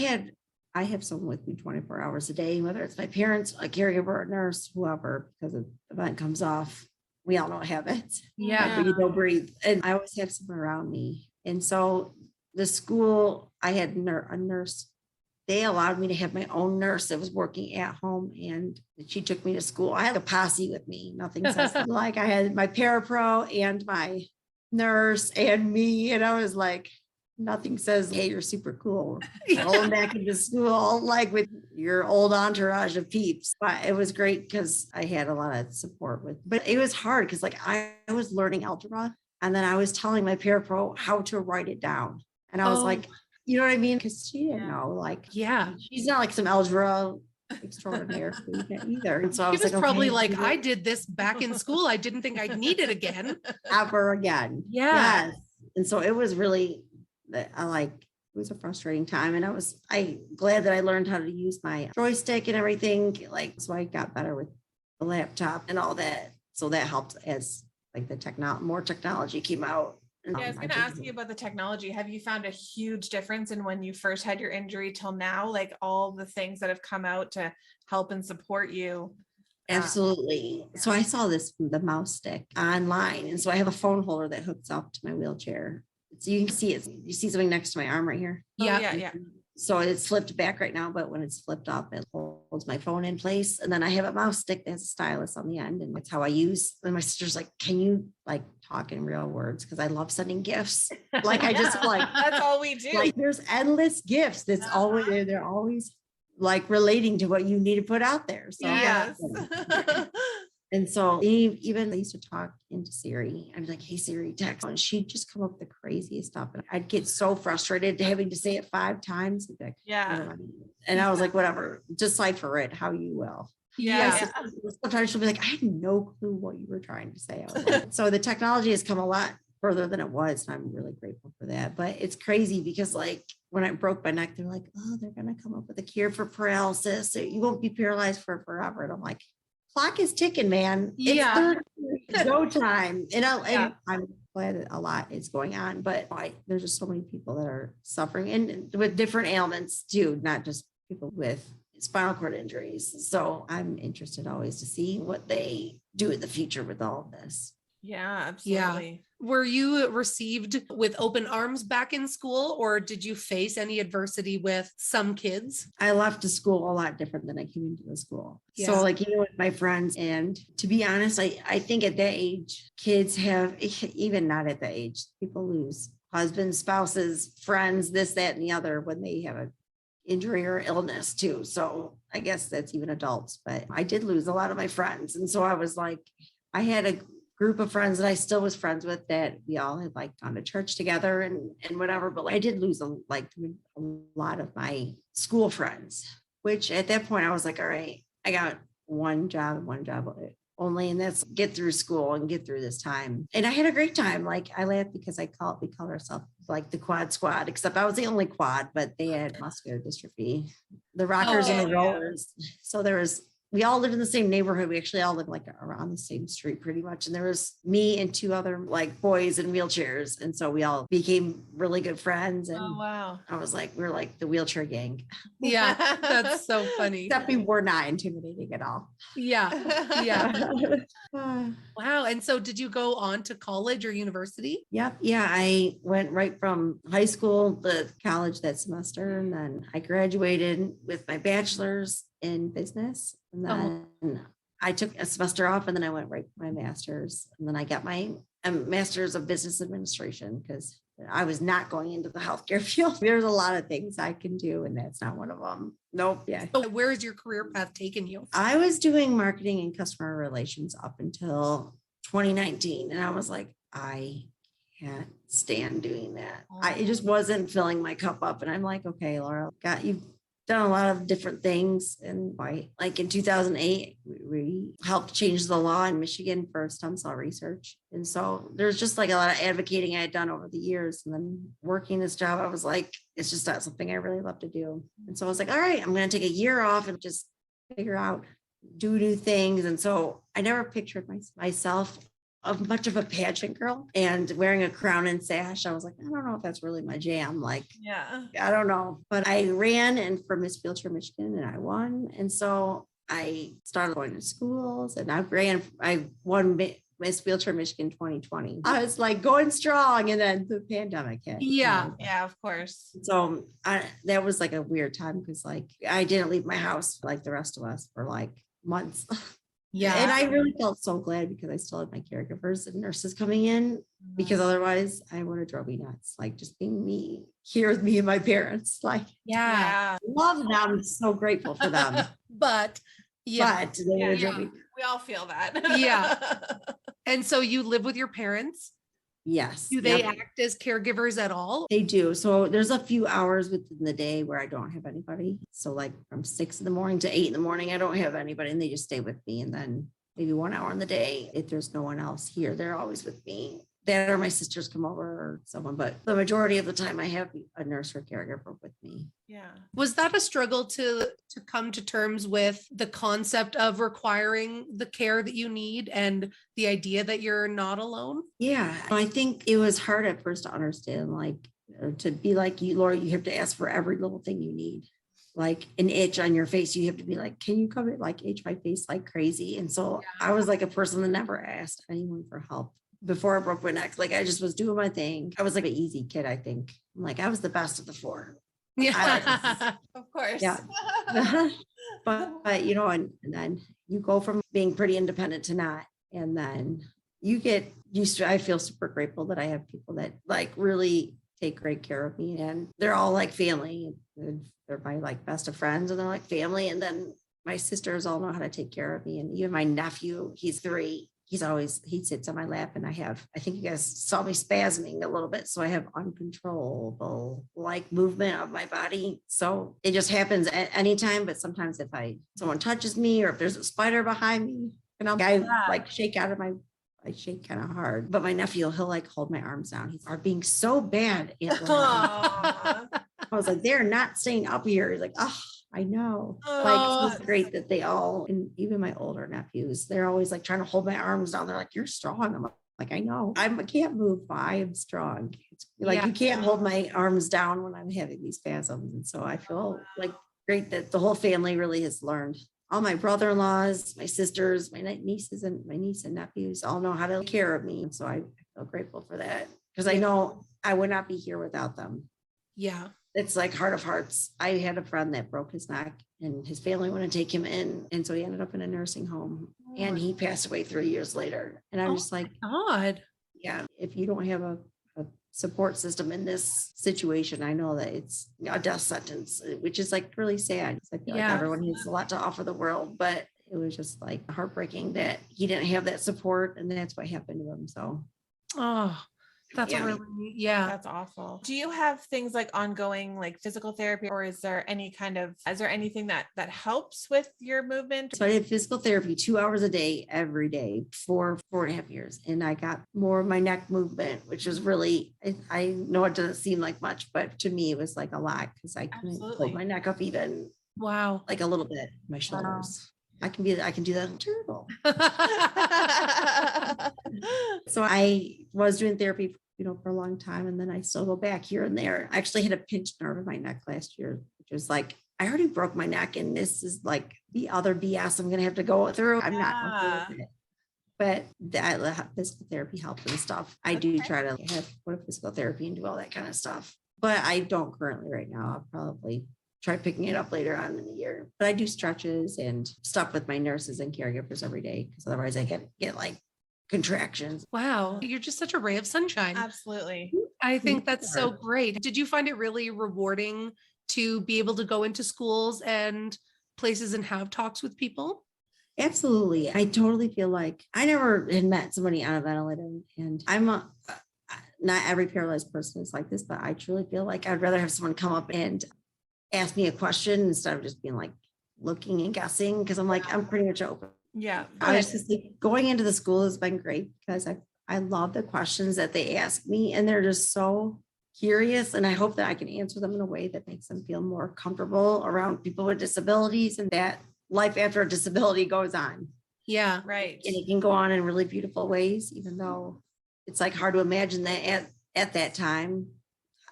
Speaker 1: have someone with me 24 hours a day, whether it's my parents, a caregiver, a nurse, whoever, because the event comes off. We all know habits.
Speaker 2: Yeah.
Speaker 1: But you don't breathe. And I always have someone around me. And so the school, I had a nurse. They allowed me to have my own nurse that was working at home, and she took me to school. I had a posse with me. Nothing says like I had my parapro and my nurse and me. And I was like, nothing says, hey, you're super cool. Going back into school, like with your old entourage of peeps. But it was great because I had a lot of support but it was hard because like I was learning algebra, and then I was telling my parapro how to write it down. And I was like, you know what I mean? Because she didn't know, like, she's not like some algebra extraordinaire either. And so I was
Speaker 2: probably like, I did this back in school. I didn't think I'd need it again.
Speaker 1: Ever again.
Speaker 2: Yeah.
Speaker 1: Yes. And so it was really, it was a frustrating time. And I glad that I learned how to use my joystick and everything. Like, so I got better with the laptop and all that. So that helped as like more technology came out.
Speaker 4: Yeah, I was going to ask you about the technology. Have you found a huge difference in when you first had your injury till now? Like all the things that have come out to help and support you?
Speaker 1: Absolutely. So I saw the mouse stick online. And so I have a phone holder that hooks up to my wheelchair. So you can see it. You see something next to my arm right here?
Speaker 4: Yeah.
Speaker 1: So it's flipped back right now, but when it's flipped up, it holds my phone in place. And then I have a mouse stick that has a stylus on the end, and that's how I use. And my sister's like, can you like talk in real words? Because I love sending gifts. Like I just like
Speaker 4: that's all we do.
Speaker 1: Like there's endless gifts. That's always there. They're always like relating to what you need to put out there. So
Speaker 4: yes.
Speaker 1: And so even I used to talk into Siri. I'd be like, hey, Siri, text. And she'd just come up with the craziest stuff. And I'd get so frustrated having to say it 5 times. Like, and I was like, whatever, decipher it how you will.
Speaker 4: Yeah.
Speaker 1: Sometimes she'll be like, I had no clue what you were trying to say. I was like, so the technology has come a lot further than it was. And I'm really grateful for that. But it's crazy because like when I broke my neck, they're like, oh, they're going to come up with a cure for paralysis. You won't be paralyzed for forever. And I'm like, clock is ticking, man. It's go time. And I'm glad that a lot is going on, but there's just so many people that are suffering and with different ailments too, not just people with spinal cord injuries. So I'm interested always to see what they do in the future with all of this.
Speaker 4: Yeah, absolutely.
Speaker 2: Were you received with open arms back in school, or did you face any adversity with some kids?
Speaker 1: I left the school a lot different than I came into the school. So like, with my friends, and to be honest, I think at that age, kids have, even not at that age, people lose husbands, spouses, friends, this, that, and the other when they have an injury or illness too. So I guess that's even adults, but I did lose a lot of my friends. And so I was like, I had a group of friends that I still was friends with that we all had like gone to church together and whatever, but I did lose a lot of my school friends, which at that point I was like, all right, I got one job only, and that's get through school and get through this time. And I had a great time. Like I laughed because we call ourselves like the quad squad, except I was the only quad, but they had muscular dystrophy, the rockers and the rollers. So we all lived in the same neighborhood. We actually all lived like around the same street pretty much. And there was me and 2 other like boys in wheelchairs. And so we all became really good friends. And
Speaker 4: wow.
Speaker 1: I was like, we're like the wheelchair gang.
Speaker 2: Yeah, that's so funny.
Speaker 1: Except we were not intimidating at all.
Speaker 2: Yeah. Wow. And so did you go on to college or university?
Speaker 1: Yep. Yeah. I went right from high school to college that semester. And then I graduated with my bachelor's in business. And then I took a semester off, and then I went right for my master's. And then I got my master's of business administration because I was not going into the healthcare field. There's a lot of things I can do, and that's not one of them. Nope. Yeah.
Speaker 2: So where has your career path taken you?
Speaker 1: I was doing marketing and customer relations up until 2019. And I was like, I can't stand doing that. It just wasn't filling my cup up. And I'm like, okay, Laura, you've done a lot of different things. And like in 2008, we helped change the law in Michigan for stem cell research. And so there's just like a lot of advocating I had done over the years. And then working this job, I was like, it's just not something I really love to do. And so I was like, all right, I'm going to take a year off and just figure out, do new things. And so I never pictured myself of much of a pageant girl and wearing a crown and sash. I was like, I don't know if that's really my jam. Like,
Speaker 4: Yeah.
Speaker 1: I don't know, but I ran and for Miss Wheelchair Michigan and I won. And so I started going to schools and I won Miss Wheelchair Michigan 2020. I was like going strong and then the pandemic hit.
Speaker 2: Yeah.
Speaker 4: Yeah, of course.
Speaker 1: So that was like a weird time because like I didn't leave my house like the rest of us for like months.
Speaker 2: Yeah.
Speaker 1: And I really felt so glad because I still had my caregivers and nurses coming in because otherwise I would have drove me nuts. Like just being me here with me and my parents. Like,
Speaker 2: Yeah.
Speaker 1: love them. I'm so grateful for them.
Speaker 2: But yeah.
Speaker 1: But they would have drove me.
Speaker 4: We all feel that.
Speaker 2: Yeah. And so you live with your parents?
Speaker 1: Yes.
Speaker 2: Do they
Speaker 1: Yep.
Speaker 2: act as caregivers at all?
Speaker 1: They do. So there's a few hours within the day where I don't have anybody. So like from 6 a.m. to 8 a.m, I don't have anybody and they just stay with me. And then maybe 1 hour in the day, if there's no one else here, they're always with me. That or my sisters come over or someone, but the majority of the time I have a nurse or caregiver with me.
Speaker 4: Yeah.
Speaker 2: Was that a struggle to come to terms with the concept of requiring the care that you need and the idea that you're not alone?
Speaker 1: Yeah. I think it was hard at first to understand, like, or to be like you, Laura, you have to ask for every little thing you need. Like an itch on your face, you have to be like, can you come like itch my face like crazy? And so I was like a person that never asked anyone for help. Before I broke my neck, like I just was doing my thing. I was like an easy kid, I think. Like I was the best of the four.
Speaker 2: Yeah.
Speaker 4: Of course.
Speaker 1: Yeah. but you know, and then you go from being pretty independent to not. And then you get used to, I feel super grateful that I have people that like really take great care of me. And they're all like family. And they're my like best of friends and they're like family. And then my sisters all know how to take care of me. And even my nephew, he's 3. He sits on my lap and I think you guys saw me spasming a little bit. So I have uncontrollable like movement of my body. So it just happens at any time. But sometimes if someone touches me or if there's a spider behind me, and I shake kind of hard. But my nephew, he'll like hold my arms down. He's being so bad. I was like, they're not staying up here. He's like, oh, I know. Like it's great that they all, and even my older nephews, they're always like trying to hold my arms down. They're like, you're strong. I'm like, I know. I can't move, but I am strong. It's like you can't hold my arms down when I'm having these spasms. And so I feel like great that the whole family really has learned. All my brother-in-laws, my sisters, my niece and nephews all know how to take care of me. And so I feel grateful for that because I know I would not be here without them.
Speaker 2: Yeah.
Speaker 1: It's like heart of hearts. I had a friend that broke his neck and his family wouldn't take him in. And so he ended up in a nursing home and he passed away 3 years later. And I'm just like,
Speaker 2: God.
Speaker 1: Yeah, if you don't have a support system in this situation, I know that it's a death sentence, which is like really sad. I feel like everyone has a lot to offer the world, but it was just like heartbreaking that he didn't have that support and that's what happened to him. So,
Speaker 2: that's
Speaker 4: That's awful. Do you have things like ongoing like physical therapy or is there anything that helps with your movement?
Speaker 1: So I did physical therapy 2 hours a day, every day for 4.5 years. And I got more of my neck movement, which is really, I know it doesn't seem like much, but to me it was like a lot because I couldn't hold my neck up even like a little bit, my shoulders. Wow. I can do that on turtle. So I was doing therapy, for a long time. And then I still go back here and there. I actually had a pinched nerve in my neck last year, which was like, I already broke my neck and this is like the other BS I'm going to have to go through. I'm not okay with it. But that physical therapy helped and stuff. I do try to go to physical therapy and do all that kind of stuff. But I don't currently right now. I'll probably try picking it up later on in the year. But I do stretches and stuff with my nurses and caregivers every day because otherwise I get like contractions.
Speaker 2: Wow. You're just such a ray of sunshine.
Speaker 4: Absolutely.
Speaker 2: I think that's so great. Did you find it really rewarding to be able to go into schools and places and have talks with people?
Speaker 1: Absolutely. I totally feel like I never had met somebody on a ventilator and not every paralyzed person is like this, but I truly feel like I'd rather have someone come up and ask me a question instead of just being like looking and guessing. Cause I'm like, I'm pretty much open.
Speaker 4: Yeah.
Speaker 1: I was just like, going into the school has been great because I love the questions that they ask me and they're just so curious. And I hope that I can answer them in a way that makes them feel more comfortable around people with disabilities and that life after a disability goes on.
Speaker 2: Yeah.
Speaker 4: Right.
Speaker 1: And it can go on in really beautiful ways, even though it's like hard to imagine that at that time.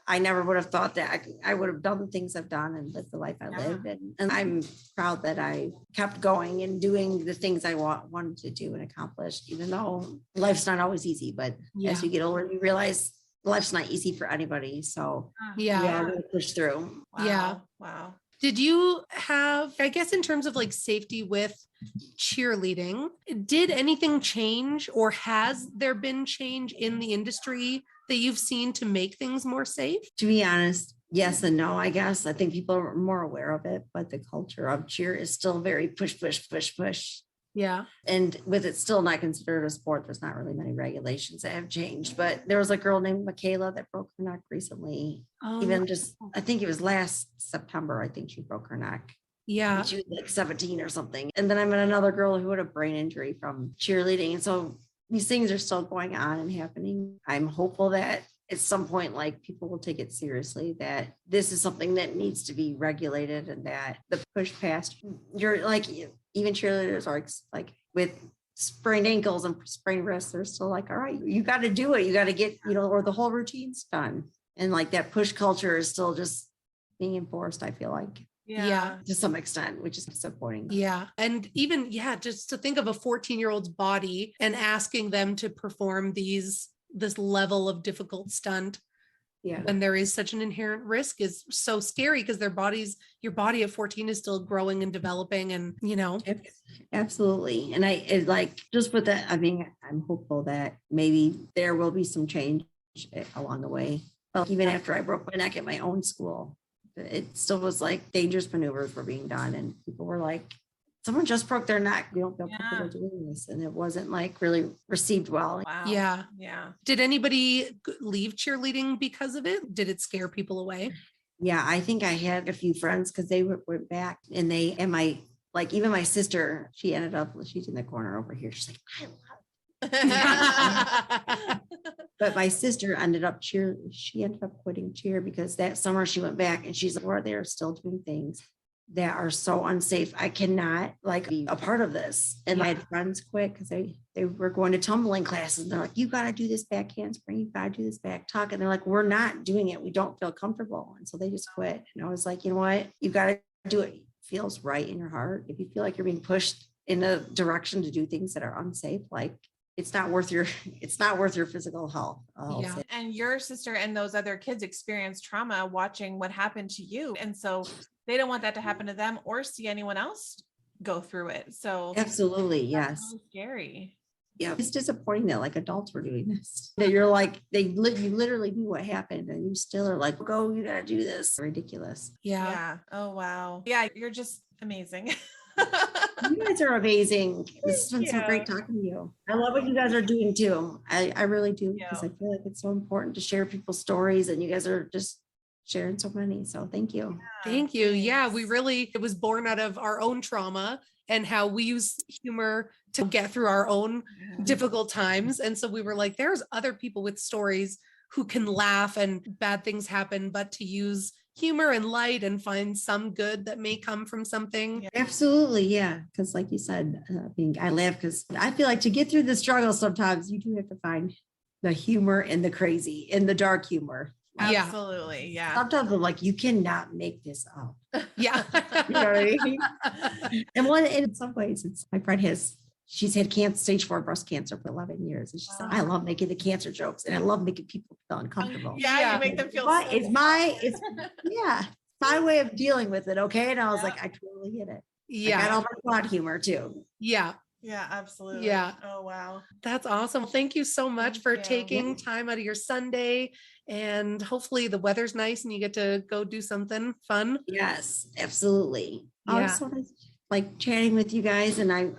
Speaker 1: I never would have thought that I would have done the things I've done and lived the life I lived. And I'm proud that I kept going and doing the things I wanted to do and accomplish, even though life's not always easy. But as you get older, you realize life's not easy for anybody. So
Speaker 2: Yeah.
Speaker 1: we all gotta push through.
Speaker 4: Wow.
Speaker 2: Yeah.
Speaker 4: Wow.
Speaker 2: Did you have, I guess, in terms of like safety with cheerleading, did anything change or has there been change in the industry that you've seen to make things more safe?
Speaker 1: To be honest, yes and no, I guess. I think people are more aware of it, but the culture of cheer is still very push, push, push, push.
Speaker 2: Yeah.
Speaker 1: And with it still not considered a sport, there's not really many regulations that have changed. But there was a girl named Michaela that broke her neck recently. Even just, I think it was last September, I think she broke her neck.
Speaker 2: Yeah.
Speaker 1: She was like 17 or something. And then I met another girl who had a brain injury from cheerleading. And so these things are still going on and happening. I'm hopeful that at some point, like people will take it seriously, that this is something that needs to be regulated and that the push past, you're like, even cheerleaders are like with sprained ankles and sprained wrists, they're still like, all right, you got to do it. You got to get, or the whole routine's done. And like that push culture is still just being enforced, I feel like.
Speaker 2: Yeah.
Speaker 1: To some extent, which is disappointing.
Speaker 2: Yeah. And even, just to think of a 14-year-old's body and asking them to perform this level of difficult stunt when there is such an inherent risk is so scary because your body at 14 is still growing and developing and,
Speaker 1: Absolutely. And just with that, I mean, I'm hopeful that maybe there will be some change along the way. Even after I broke my neck at my own school, it still was like dangerous maneuvers were being done and people were like, someone just broke their neck. We don't feel comfortable doing this. And it wasn't like really received well.
Speaker 4: Wow.
Speaker 2: Yeah.
Speaker 4: Yeah.
Speaker 2: Did anybody leave cheerleading because of it? Did it scare people away?
Speaker 1: Yeah, I think I had a few friends because they went back and even my sister, she's in the corner over here. She's like, I love But my sister ended up quitting cheer because that summer she went back and she's like, well, they're still doing things that are so unsafe. I cannot be a part of this. And I had friends quit because they were going to tumbling classes and they're like, you got to do this back handspring, you got to do this back tuck. And they're like, we're not doing it. We don't feel comfortable. And so they just quit. And I was like, you know what? You got to do it. It feels right in your heart. If you feel like you're being pushed in a direction to do things that are unsafe, it's not worth your physical health.
Speaker 4: And your sister and those other kids experienced trauma watching what happened to you. And so they don't want that to happen to them or see anyone else go through it. So
Speaker 1: absolutely. Yes.
Speaker 4: So scary.
Speaker 1: Yeah. It's disappointing that diffs were doing this. That you're like, you literally knew what happened and you still are like, go, you gotta do this. Ridiculous.
Speaker 2: Yeah.
Speaker 4: Oh, wow. Yeah. You're just amazing.
Speaker 1: You guys are amazing. This has been so great talking to you. I love what you guys are doing too. I really do because I feel like it's so important to share people's stories and you guys are just sharing so many. So thank you.
Speaker 2: Thank you. Yeah, it was born out of our own trauma and how we use humor to get through our own difficult times. And so we were like, there's other people with stories who can laugh and bad things happen, but to use humor and light and find some good that may come from something.
Speaker 1: Absolutely. Yeah. Because like you said, I laugh because I feel like to get through the struggle, sometimes you do have to find the humor and the crazy and the dark humor.
Speaker 4: Absolutely. Yeah.
Speaker 1: Sometimes I'm like, you cannot make this up.
Speaker 2: Yeah.
Speaker 1: You know what I mean? And in some ways, my friend she's had stage 4 breast cancer for 11 years. And she said, I love making the cancer jokes and I love making people feel uncomfortable.
Speaker 4: Yeah. You make them feel
Speaker 1: it's my way of dealing with it. Okay. And I was like, I totally get it.
Speaker 2: Yeah.
Speaker 1: I got all my quad humor too.
Speaker 2: Yeah.
Speaker 4: Yeah, absolutely.
Speaker 2: Yeah.
Speaker 4: Oh, wow.
Speaker 2: That's awesome. Thank you so much for taking time out of your Sunday, and hopefully the weather's nice and you get to go do something fun.
Speaker 1: Yes, absolutely.
Speaker 2: Yeah.
Speaker 1: I was sort of chatting with you guys and I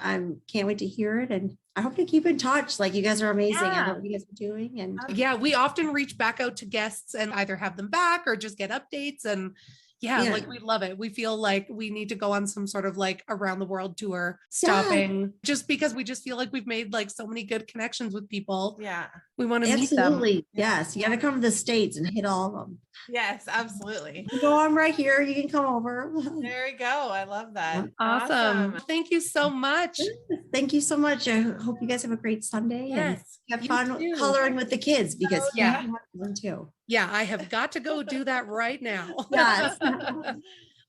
Speaker 1: can't wait to hear it. And I hope to keep in touch. You guys are amazing. I love what you guys are doing. And
Speaker 2: we often reach back out to guests and either have them back or just get updates. And Yeah,
Speaker 1: Yeah.
Speaker 2: like we love it. We feel like we need to go on some sort of like around the world tour, stopping just because we just feel like we've made like so many good connections with people.
Speaker 4: Yeah.
Speaker 2: We want to meet them.
Speaker 1: Absolutely. Yes. You got to come to the States and hit all of them.
Speaker 4: Yes, absolutely.
Speaker 1: No, I'm right here. You can come over.
Speaker 4: There we go. I love that.
Speaker 2: Awesome. Thank you so much.
Speaker 1: Thank you so much. I hope you guys have a great Sunday and
Speaker 2: Yes.
Speaker 1: have
Speaker 2: you
Speaker 1: fun
Speaker 2: too.
Speaker 1: coloring with the kids because
Speaker 2: yeah.
Speaker 1: you have fun too.
Speaker 2: Yeah, I have got to go do that right now.
Speaker 1: Yes.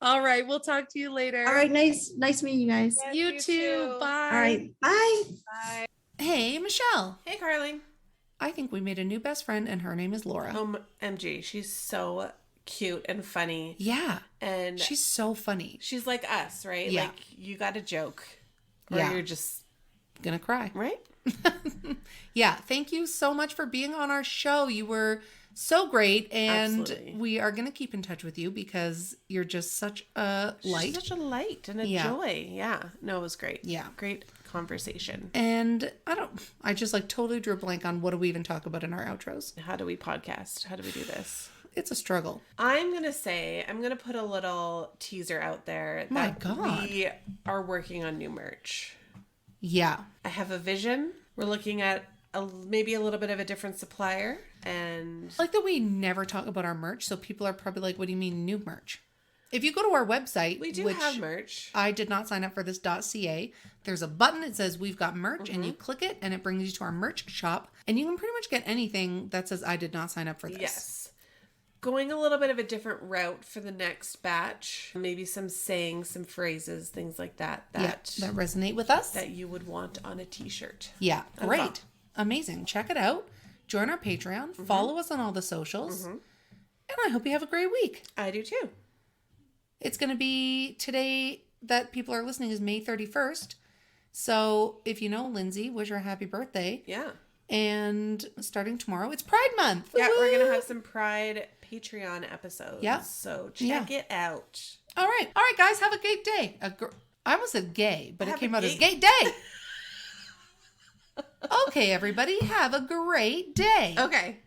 Speaker 2: All right. We'll talk to you later.
Speaker 1: All right. Nice meeting you guys.
Speaker 4: Yes,
Speaker 2: You
Speaker 4: you
Speaker 2: too.
Speaker 4: too.
Speaker 2: Bye.
Speaker 1: All right. Bye.
Speaker 4: Bye.
Speaker 2: Hey, Michelle.
Speaker 3: Hey, Carly.
Speaker 2: I think we made a new best friend and her name is Laura.
Speaker 3: MG. She's so cute and funny.
Speaker 2: Yeah.
Speaker 3: And
Speaker 2: She's so funny.
Speaker 3: she's like us, right?
Speaker 2: Yeah.
Speaker 3: Like you got a joke. Or
Speaker 2: Yeah.
Speaker 3: you're just,
Speaker 2: Gonna cry.
Speaker 3: right?
Speaker 2: Yeah. Thank you so much for being on our show. You were so great. And
Speaker 3: Absolutely.
Speaker 2: we are going to keep in touch with you because you're just such a light.
Speaker 3: She's such a light and a
Speaker 2: Yeah.
Speaker 3: joy. Yeah. No, it was great.
Speaker 2: Yeah.
Speaker 3: Great conversation.
Speaker 2: And I just like totally drew a blank on what do we even talk about in our outros.
Speaker 3: How do we podcast? How do we do this?
Speaker 2: It's a struggle.
Speaker 3: I'm going to put a little teaser out there
Speaker 2: My
Speaker 3: that
Speaker 2: God.
Speaker 3: we are working on new merch.
Speaker 2: Yeah.
Speaker 3: I have a vision. We're looking at maybe a little bit of a different supplier and
Speaker 2: I like that we never talk about our merch. So people are probably like, what do you mean new merch? If you go to our website,
Speaker 3: we do
Speaker 2: which
Speaker 3: have merch.
Speaker 2: I did not sign up for this .ca. There's a button that says we've got merch and you click it and it brings you to our merch shop and you can pretty much get anything that says I did not sign up for this.
Speaker 3: Yes. Going a little bit of a different route for the next batch. Maybe some sayings, some phrases, things like that
Speaker 2: That resonate with us.
Speaker 3: that you would want on a t-shirt.
Speaker 2: Yeah,
Speaker 3: That's
Speaker 2: great.
Speaker 3: all.
Speaker 2: Amazing. Check it out. Join our Patreon. Follow us on all the socials. And I hope you have a great week.
Speaker 3: I do too.
Speaker 2: It's going to be today that people are listening is May 31st. So if you know Lindsay, wish her a happy birthday.
Speaker 3: Yeah.
Speaker 2: And starting tomorrow, it's Pride Month.
Speaker 3: Yeah, we're going to
Speaker 2: Woo!
Speaker 3: have some Pride Patreon episodes.
Speaker 2: Yeah.
Speaker 3: So check it out.
Speaker 2: All right. All right, guys, have a great day. I almost said gay, but it
Speaker 3: Have
Speaker 2: came
Speaker 3: a
Speaker 2: out as
Speaker 3: gay-
Speaker 2: gay day. Okay, everybody, have a great day.
Speaker 3: Okay.